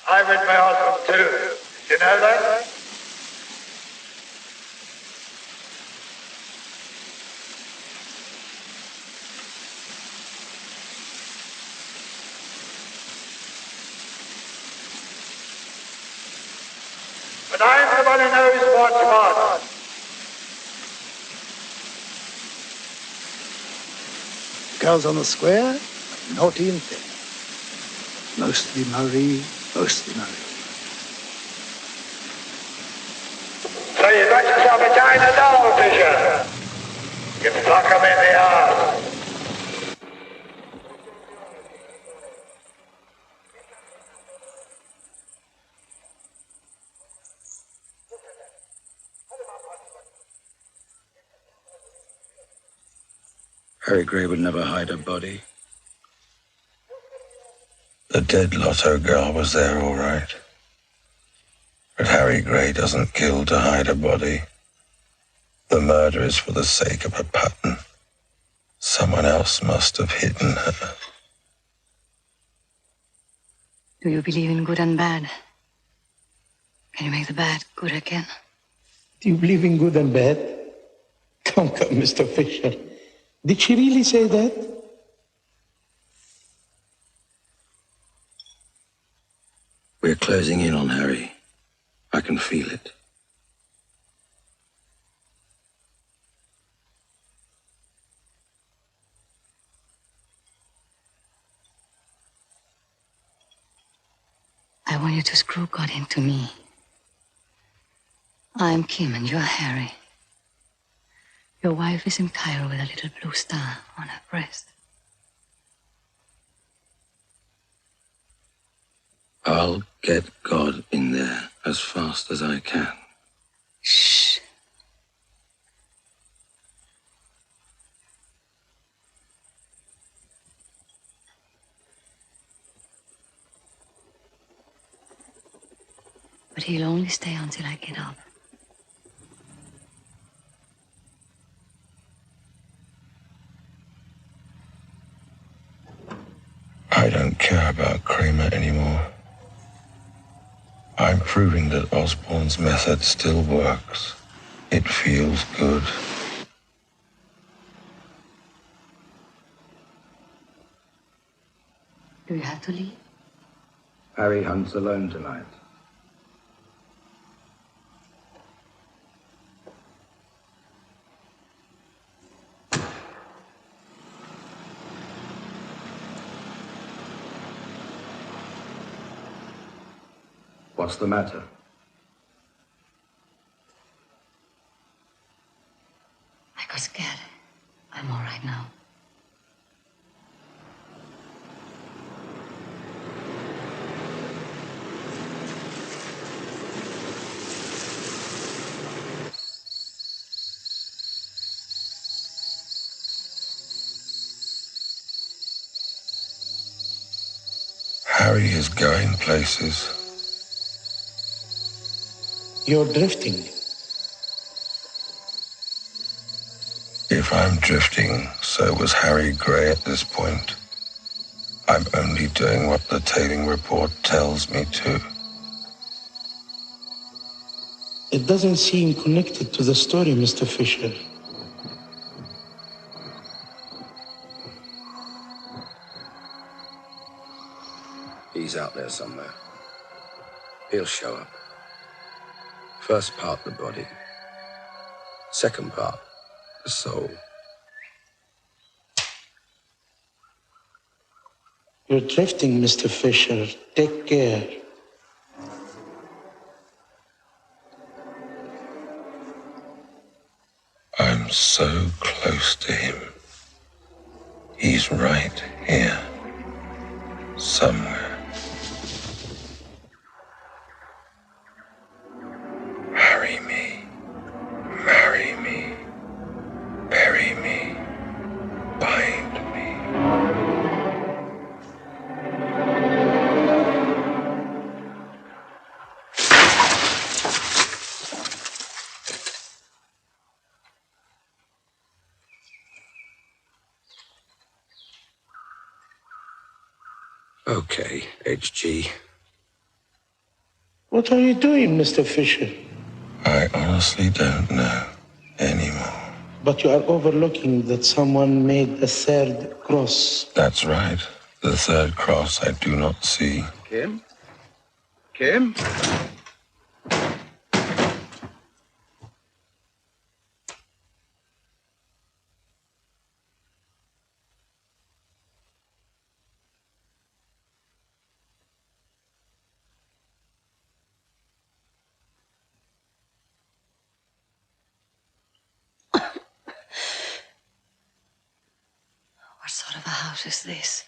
I read my husband too. Did you know that? But I'm the one who knows what's what. Girls on the square are naughty and thin. Mostly Marie, mostly Marie. So you got yourself a China doll, Fisher. You pluck 'em in the arse. Harry Gray would never hide a body. The dead Lotto girl was there, all right. But Harry Gray doesn't kill to hide a body. The murder is for the sake of a pattern. Someone else must have hidden her. Do you believe in good and bad? Can you make the bad good again? Do you believe in good and bad? Come, Mr. Fisher. Did she really say that? We're closing in on Harry. I can feel it. I want you to screw God into me. I'm Kim and you're Harry. Your wife is in Cairo with a little blue star on her breast. I'll get God in there as fast as I can. Shh. But he'll only stay until I get up. I don't care about Kramer anymore. I'm proving that Osborne's method still works. It feels good. Do you have to leave? Harry hunts alone tonight. What's the matter? I got scared. I'm all right now. Harry is going places. You're drifting. If I'm drifting, so was Harry Gray at this point. I'm only doing what the tailing report tells me to. It doesn't seem connected to the story, Mr. Fisher. He's out there somewhere. He'll show up. First part, the body. Second part, the soul. You're drifting, Mr. Fisher. Take care. I'm so close to him. He's right here. Somewhere. Marry me. Marry me. Bury me. Bind me. Okay, HG. What are you doing, Mr. Fisher? I honestly don't know anymore. But you are overlooking that someone made a third cross. That's right. The third cross I do not see. Kim? Kim? house as this.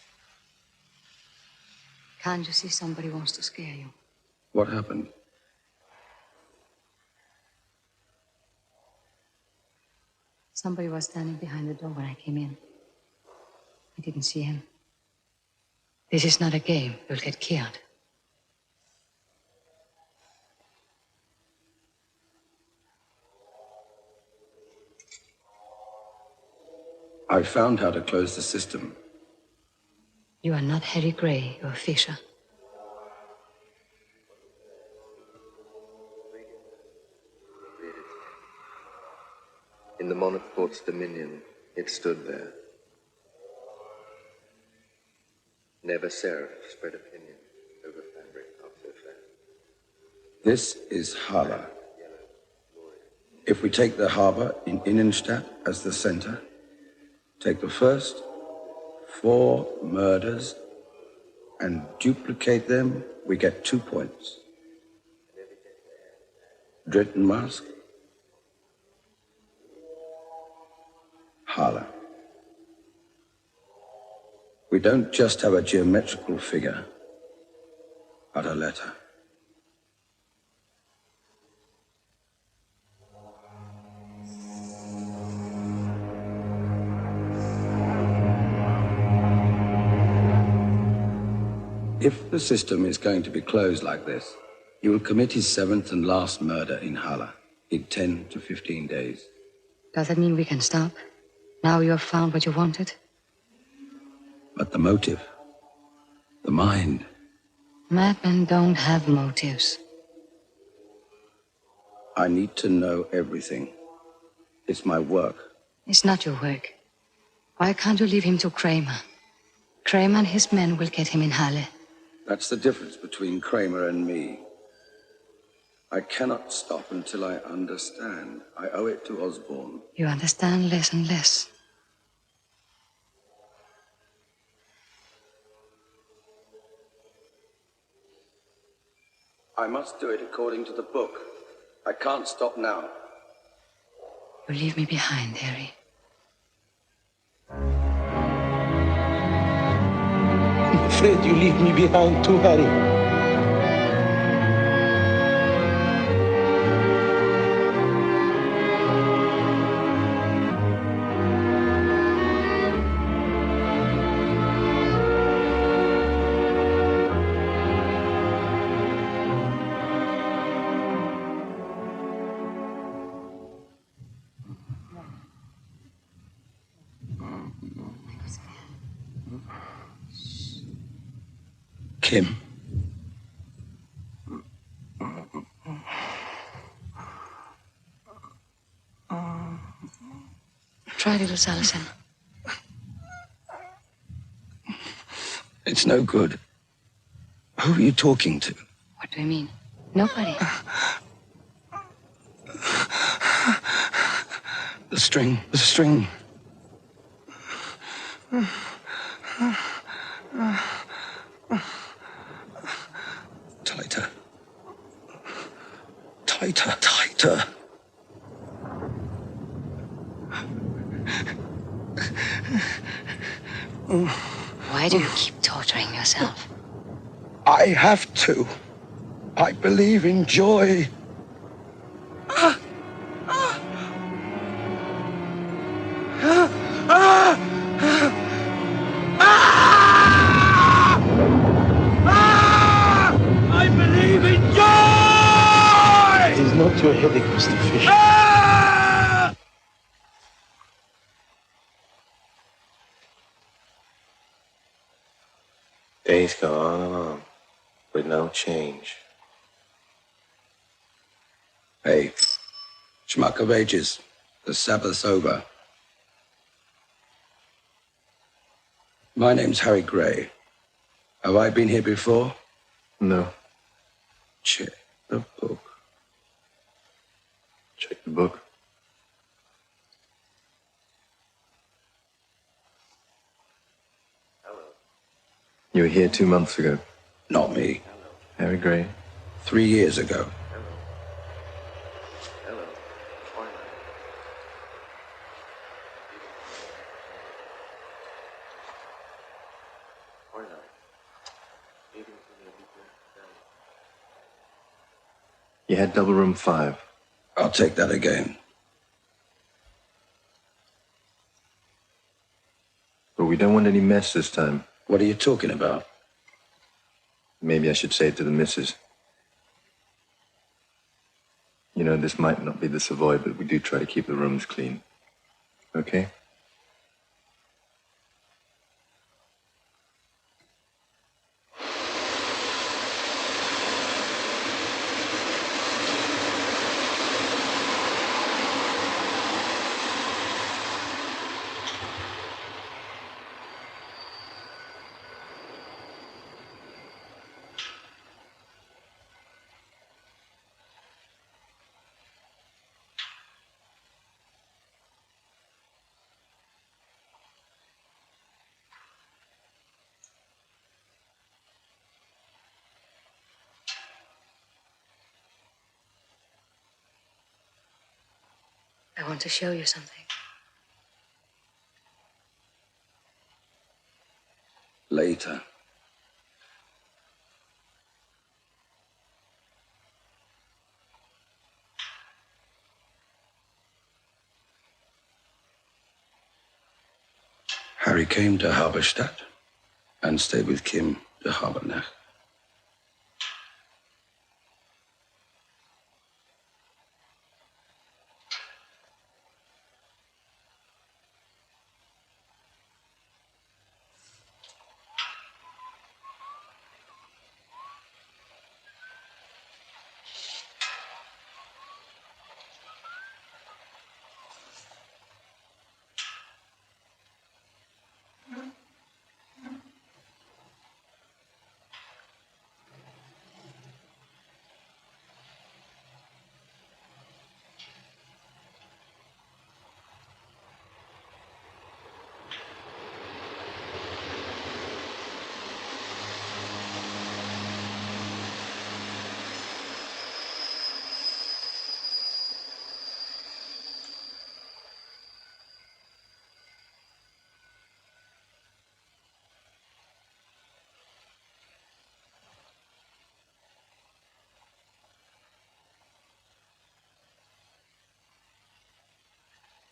Can't you see somebody wants to scare you? What happened? Somebody was standing behind the door when I came in. I didn't see him. This is not a game. You'll get killed. I found how to close the system. You are not Harry Gray, you're Fisher. In the monarch court's dominion, it stood there. Never seraph spread opinion over fabric not so fair. This is Halle. If we take the harbor in Innenstadt as the center, take the first 4 murders and duplicate them, we get 2 points. Dritten mask. Halle. We don't just have a geometrical figure, but a letter. If the system is going to be closed like this, he will commit his 7th and last murder in Halle in 10 to 15 days. Does that mean we can stop? Now you have found what you wanted? But the motive, the mind. Madmen don't have motives. I need to know everything. It's my work. It's not your work. Why can't you leave him to Kramer? Kramer and his men will get him in Halle. That's the difference between Kramer and me. I cannot stop until I understand. I owe it to Osborne. You understand less and less. I must do it according to the book. I can't stop now. You leave me behind, Harry. I'm afraid you leave me behind too, Harry. Kim. Try little Salison. It's no good. Who are you talking to? What do you mean? Nobody. The string. The string. Tighter. Tighter. Tighter. Why do you keep torturing yourself? I have to. I believe in joy. I believe in joy! It is not your headache, Mr. Fisher. Days go on and on, with no change. Hey, schmuck of ages, the Sabbath's over. My name's Harry Gray. Have I been here before? No. Check the book. Check the book. You were here 2 months ago. Not me. Harry Gray. 3 years ago. You had double room 5. I'll take that again. But we don't want any mess this time. What are you talking about? Maybe I should say it to the missus. You know, this might not be the Savoy, but we do try to keep the rooms clean. Okay? I want to show you something. Later. Harry came to Halberstadt and stayed with Kim to Habernach.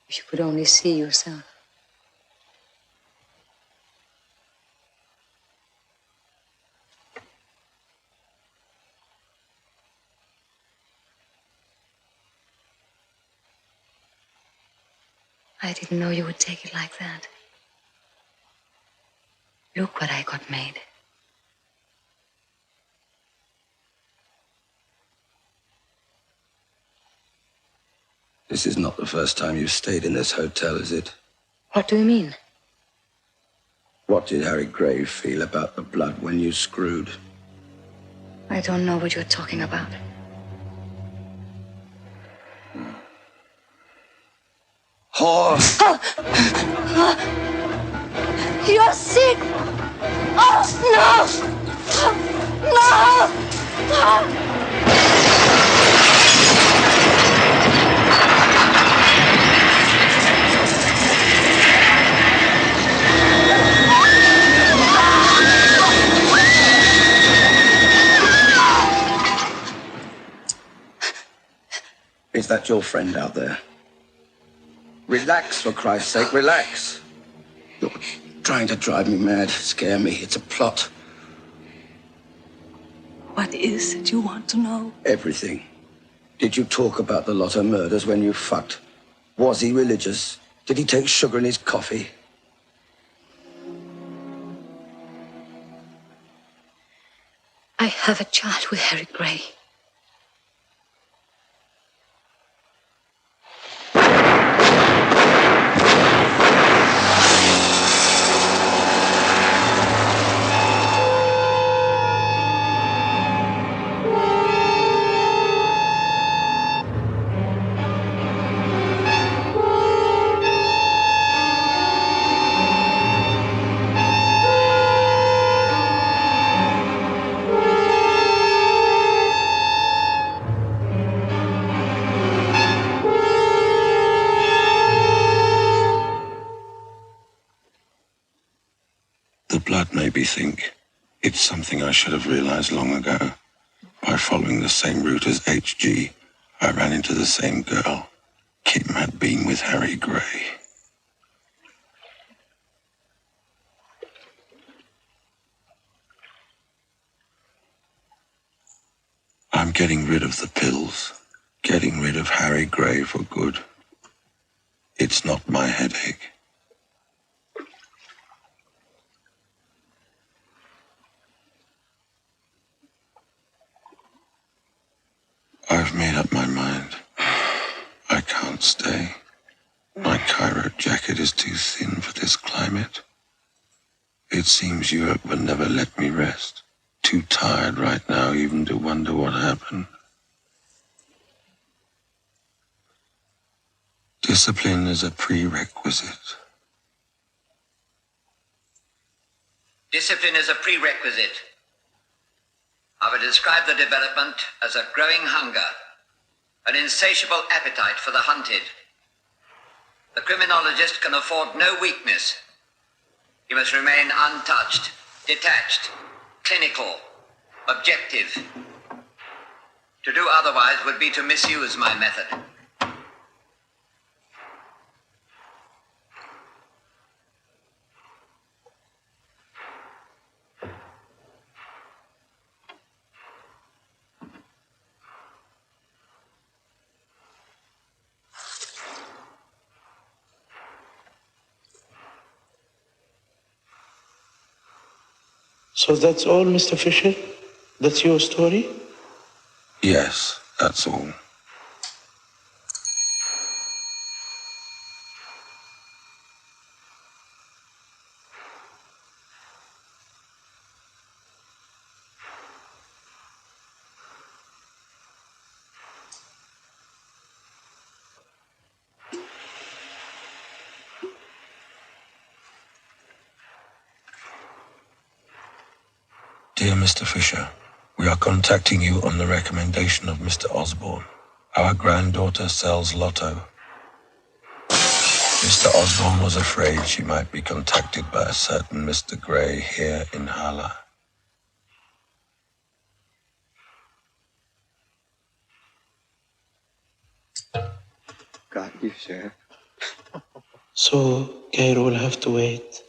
If you could only see yourself. I didn't know you would take it like that. Look what I got made. This is not the first time you've stayed in this hotel, is it? What do you mean? What did Harry Grave feel about the blood when you screwed? I don't know what you're talking about. Whore! You're sick! Oh, no! No! Is that your friend out there? Relax, for Christ's sake, relax. You're trying to drive me mad, scare me. It's a plot. What is it you want to know? Everything. Did you talk about the lot of murders when you fucked? Was he religious? Did he take sugar in his coffee? I have a child with Harry Gray. The blood made me think it's something I should have realized long ago. By following the same route as HG, I ran into the same girl. Kim had been with Harry Gray. I'm getting rid of the pills, getting rid of Harry Gray for good. It's not my headache. I've made up my mind. I can't stay. My Cairo jacket is too thin for this climate. It seems Europe will never let me rest. Too tired right now even to wonder what happened. Discipline is a prerequisite. Discipline is a prerequisite. I would describe the development as a growing hunger, an insatiable appetite for the hunted. The criminologist can afford no weakness. He must remain untouched, detached, clinical, objective. To do otherwise would be to misuse my method. So that's all, Mr. Fisher? That's your story? Yes, that's all. Dear Mr. Fisher, we are contacting you on the recommendation of Mr. Osborne. Our granddaughter sells lotto. Mr. Osborne was afraid she might be contacted by a certain Mr. Gray here in Hala. Got you, Sheriff. So, Cairo will have to wait.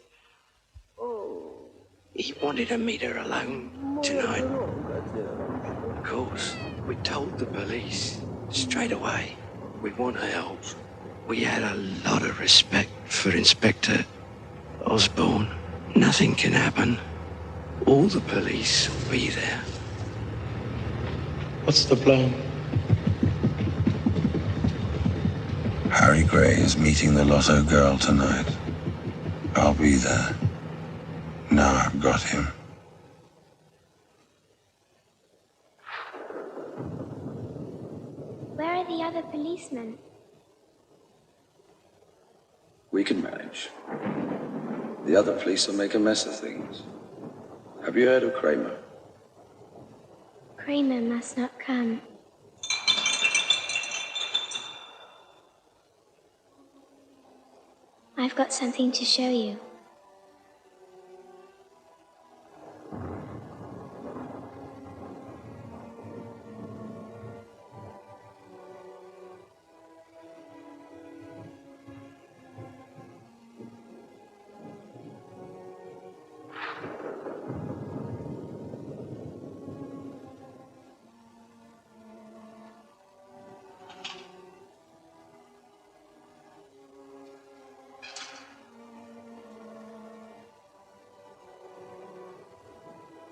He wanted to meet her alone tonight. Of course, we told the police straight away we want help. We had a lot of respect for Inspector Osborne. Nothing can happen. All the police will be there. What's the plan? Harry Gray is meeting the lotto girl tonight. I'll be there. Now I've got him. Where are the other policemen? We can manage. The other police will make a mess of things. Have you heard of Kramer? Kramer must not come. I've got something to show you.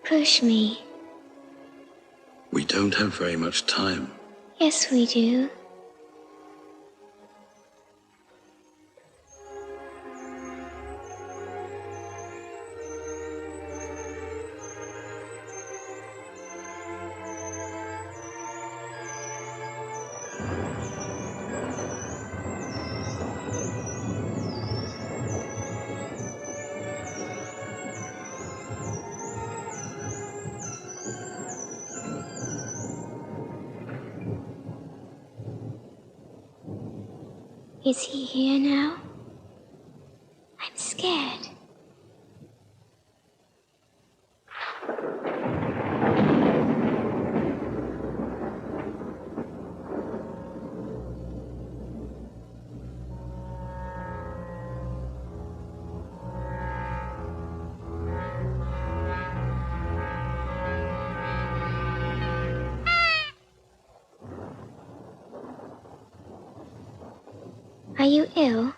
Push me. We don't have very much time. Yes, we do. Is he here now? I'm scared. Are you ill?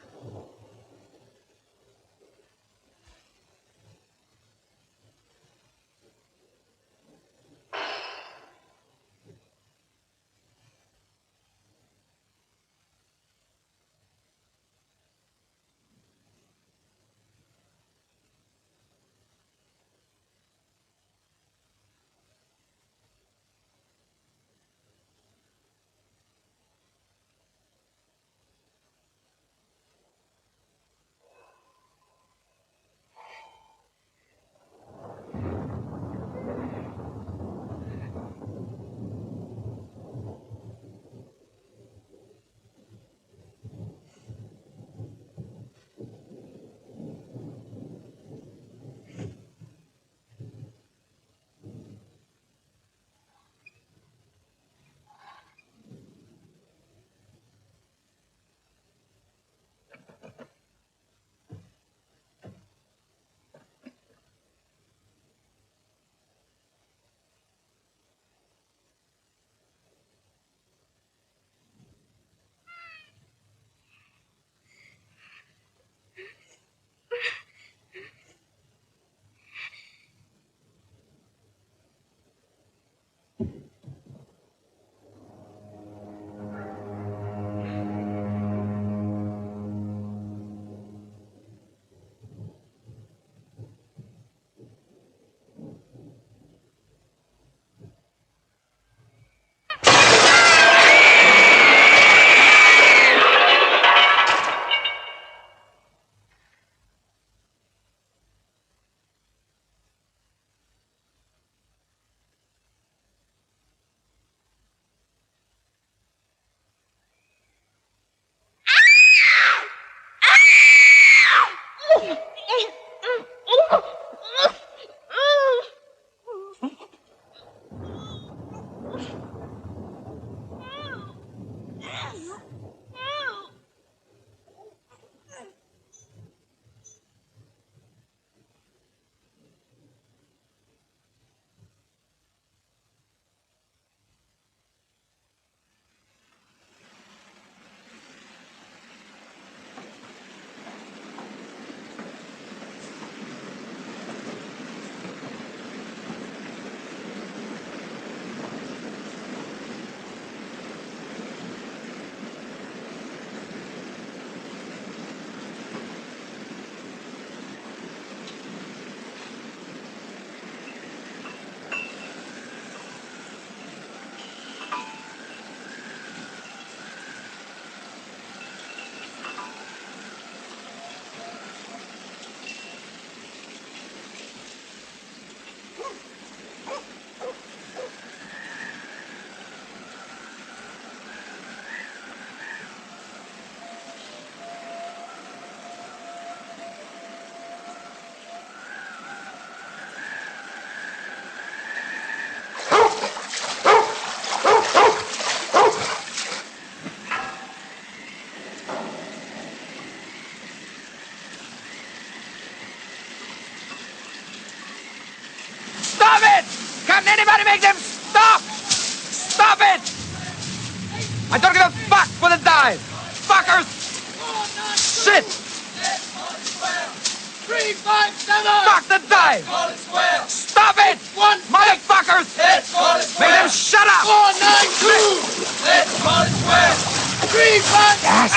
Stop it! Can anybody make them stop? Stop it! I don't give a fuck for the dive! Fuckers! Shit! 357! Fuck the dive! Stop it! Motherfuckers! Make them shut up! 492! Let's call it square! 357! Yes!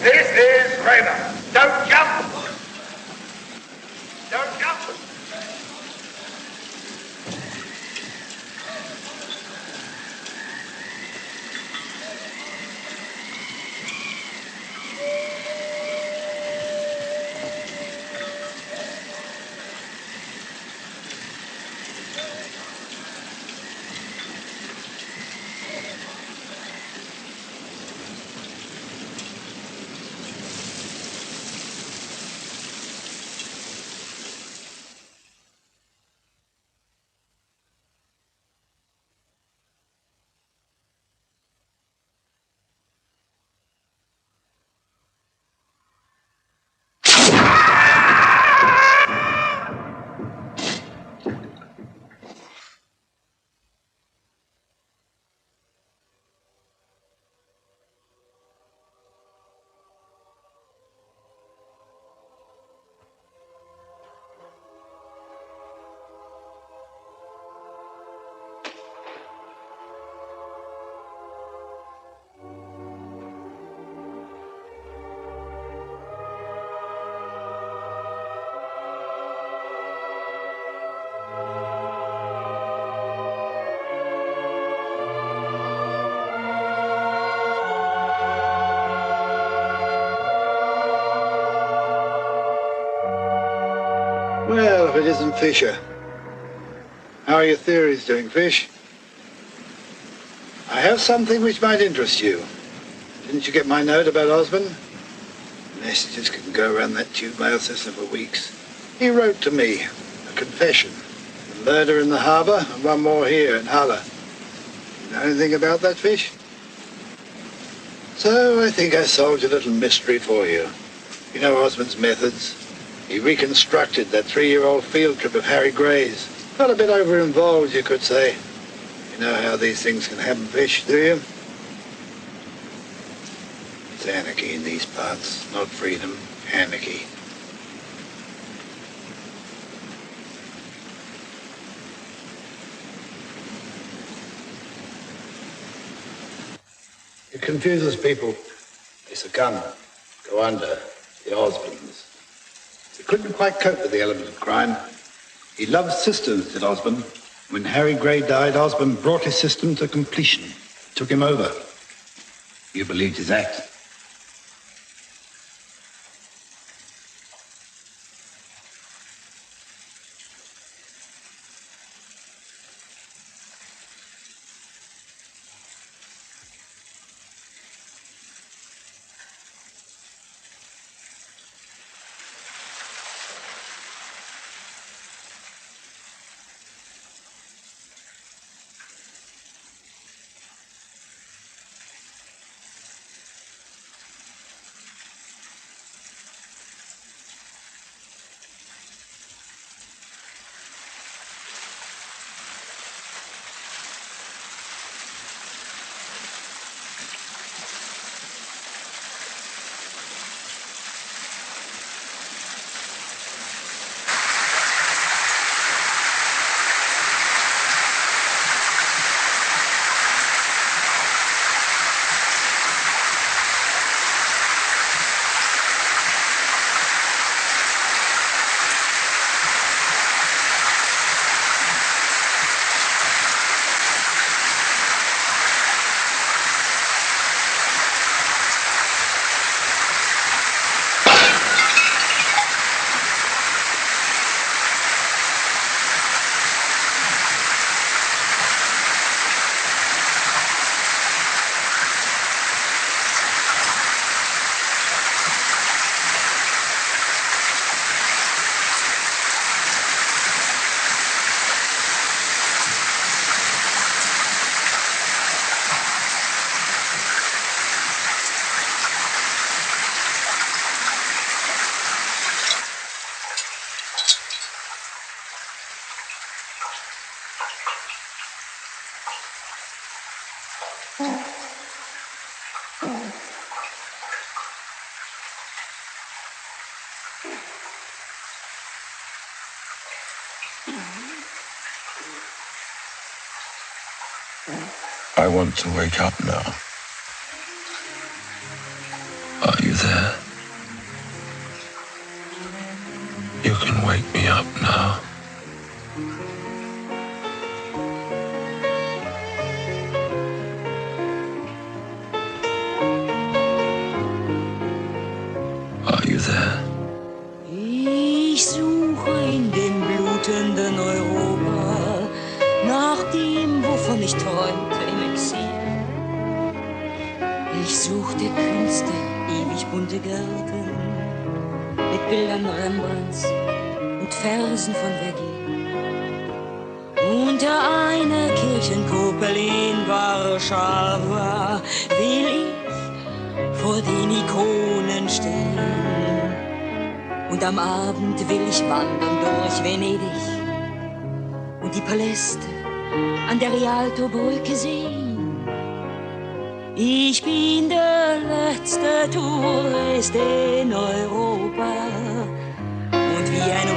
This is Kramer. Don't jump! Don't jump! if it isn't Fisher. How are your theories doing, Fish? I have something which might interest you. Didn't you get my note about Osborne? Messages can go around that tube mail system for weeks. He wrote to me, a confession. A murder in the harbour and one more here in Halle. You know anything about that, Fish? So I think I solved a little mystery for you. You know Osborne's methods. He reconstructed that 3-year-old field trip of Harry Gray's. Got a bit over-involved, you could say. You know how these things can happen, Fish, do you? It's anarchy in these parts, not freedom. Anarchy. It confuses people. They succumb, go under, the Osbornes. They couldn't quite cope with the element of crime. He loved systems, did Osborne. When Harry Gray died, Osborne brought his system to completion, took him over. You believed his act. I want to wake up now. Are you there? You can wake me up now. Are you there? Ich suche in dem blutenden Europa nach dem, wovon ich träumte im Exil. Ich suchte Künste, ewig bunte Gärten mit Bildern Rembrandts und Versen von Vergil. Unter einer Kirchenkuppel in Warschau will ich vor den Ikonen stehen. Und am Abend will ich wandern durch Venedig und die Paläste an der Rialto-Brücke sehen. Ich bin der letzte Tourist in Europa und wie ein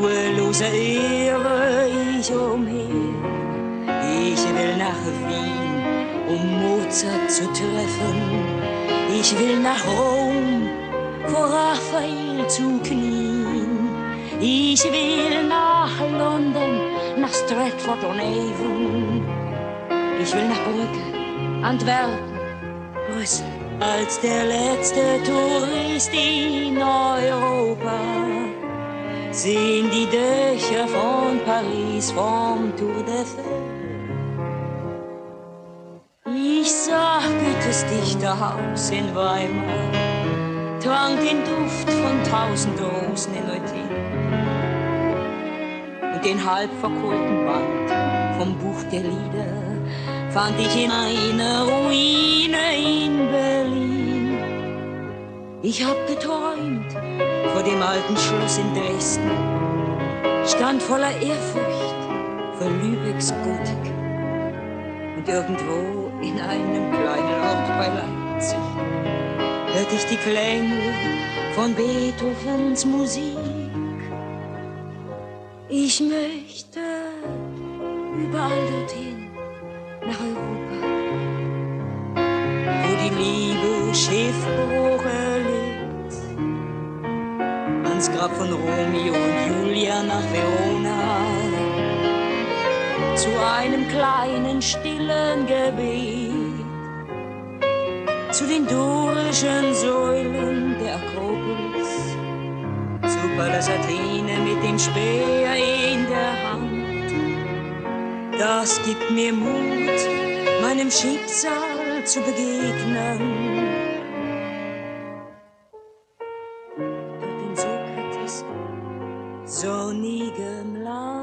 ruheloser irre ich umher. Ich will nach Wien, um Mozart zu treffen. Ich will nach Rom, vor Raphael zu knien. Ich will nach London, nach Stratford-on-Avon. Ich will nach Brügge, Antwerpen, Brüssel. Als der letzte Tourist in Europa sehen die Dächer von Paris vom Tour de Feu. Ich sah Goethes Dichterhaus in Weimar, trank den Duft von 1000 Rosen in Eutin und den halb verkohlten Band vom Buch der Lieder fand ich in einer Ruine in Berlin. Ich hab geträumt vor dem alten Schloss in Dresden, stand voller Ehrfurcht vor Lübecks Gotik. Und irgendwo in einem kleinen Ort bei Leipzig hörte ich die Klänge von Beethovens Musik. Ich möchte überall dorthin, nach Europa, wo die Liebe Schiffbruche litt, ans Grab von Romeo und Julia nach Verona, zu einem kleinen stillen Gebet, zu den dorischen Säulen der Akropolis, zu Pallas Athene mit dem Speer in der Hand. Das gibt mir Mut, meinem Schicksal zu begegnen. Dort in Sokrates sonnigem Land.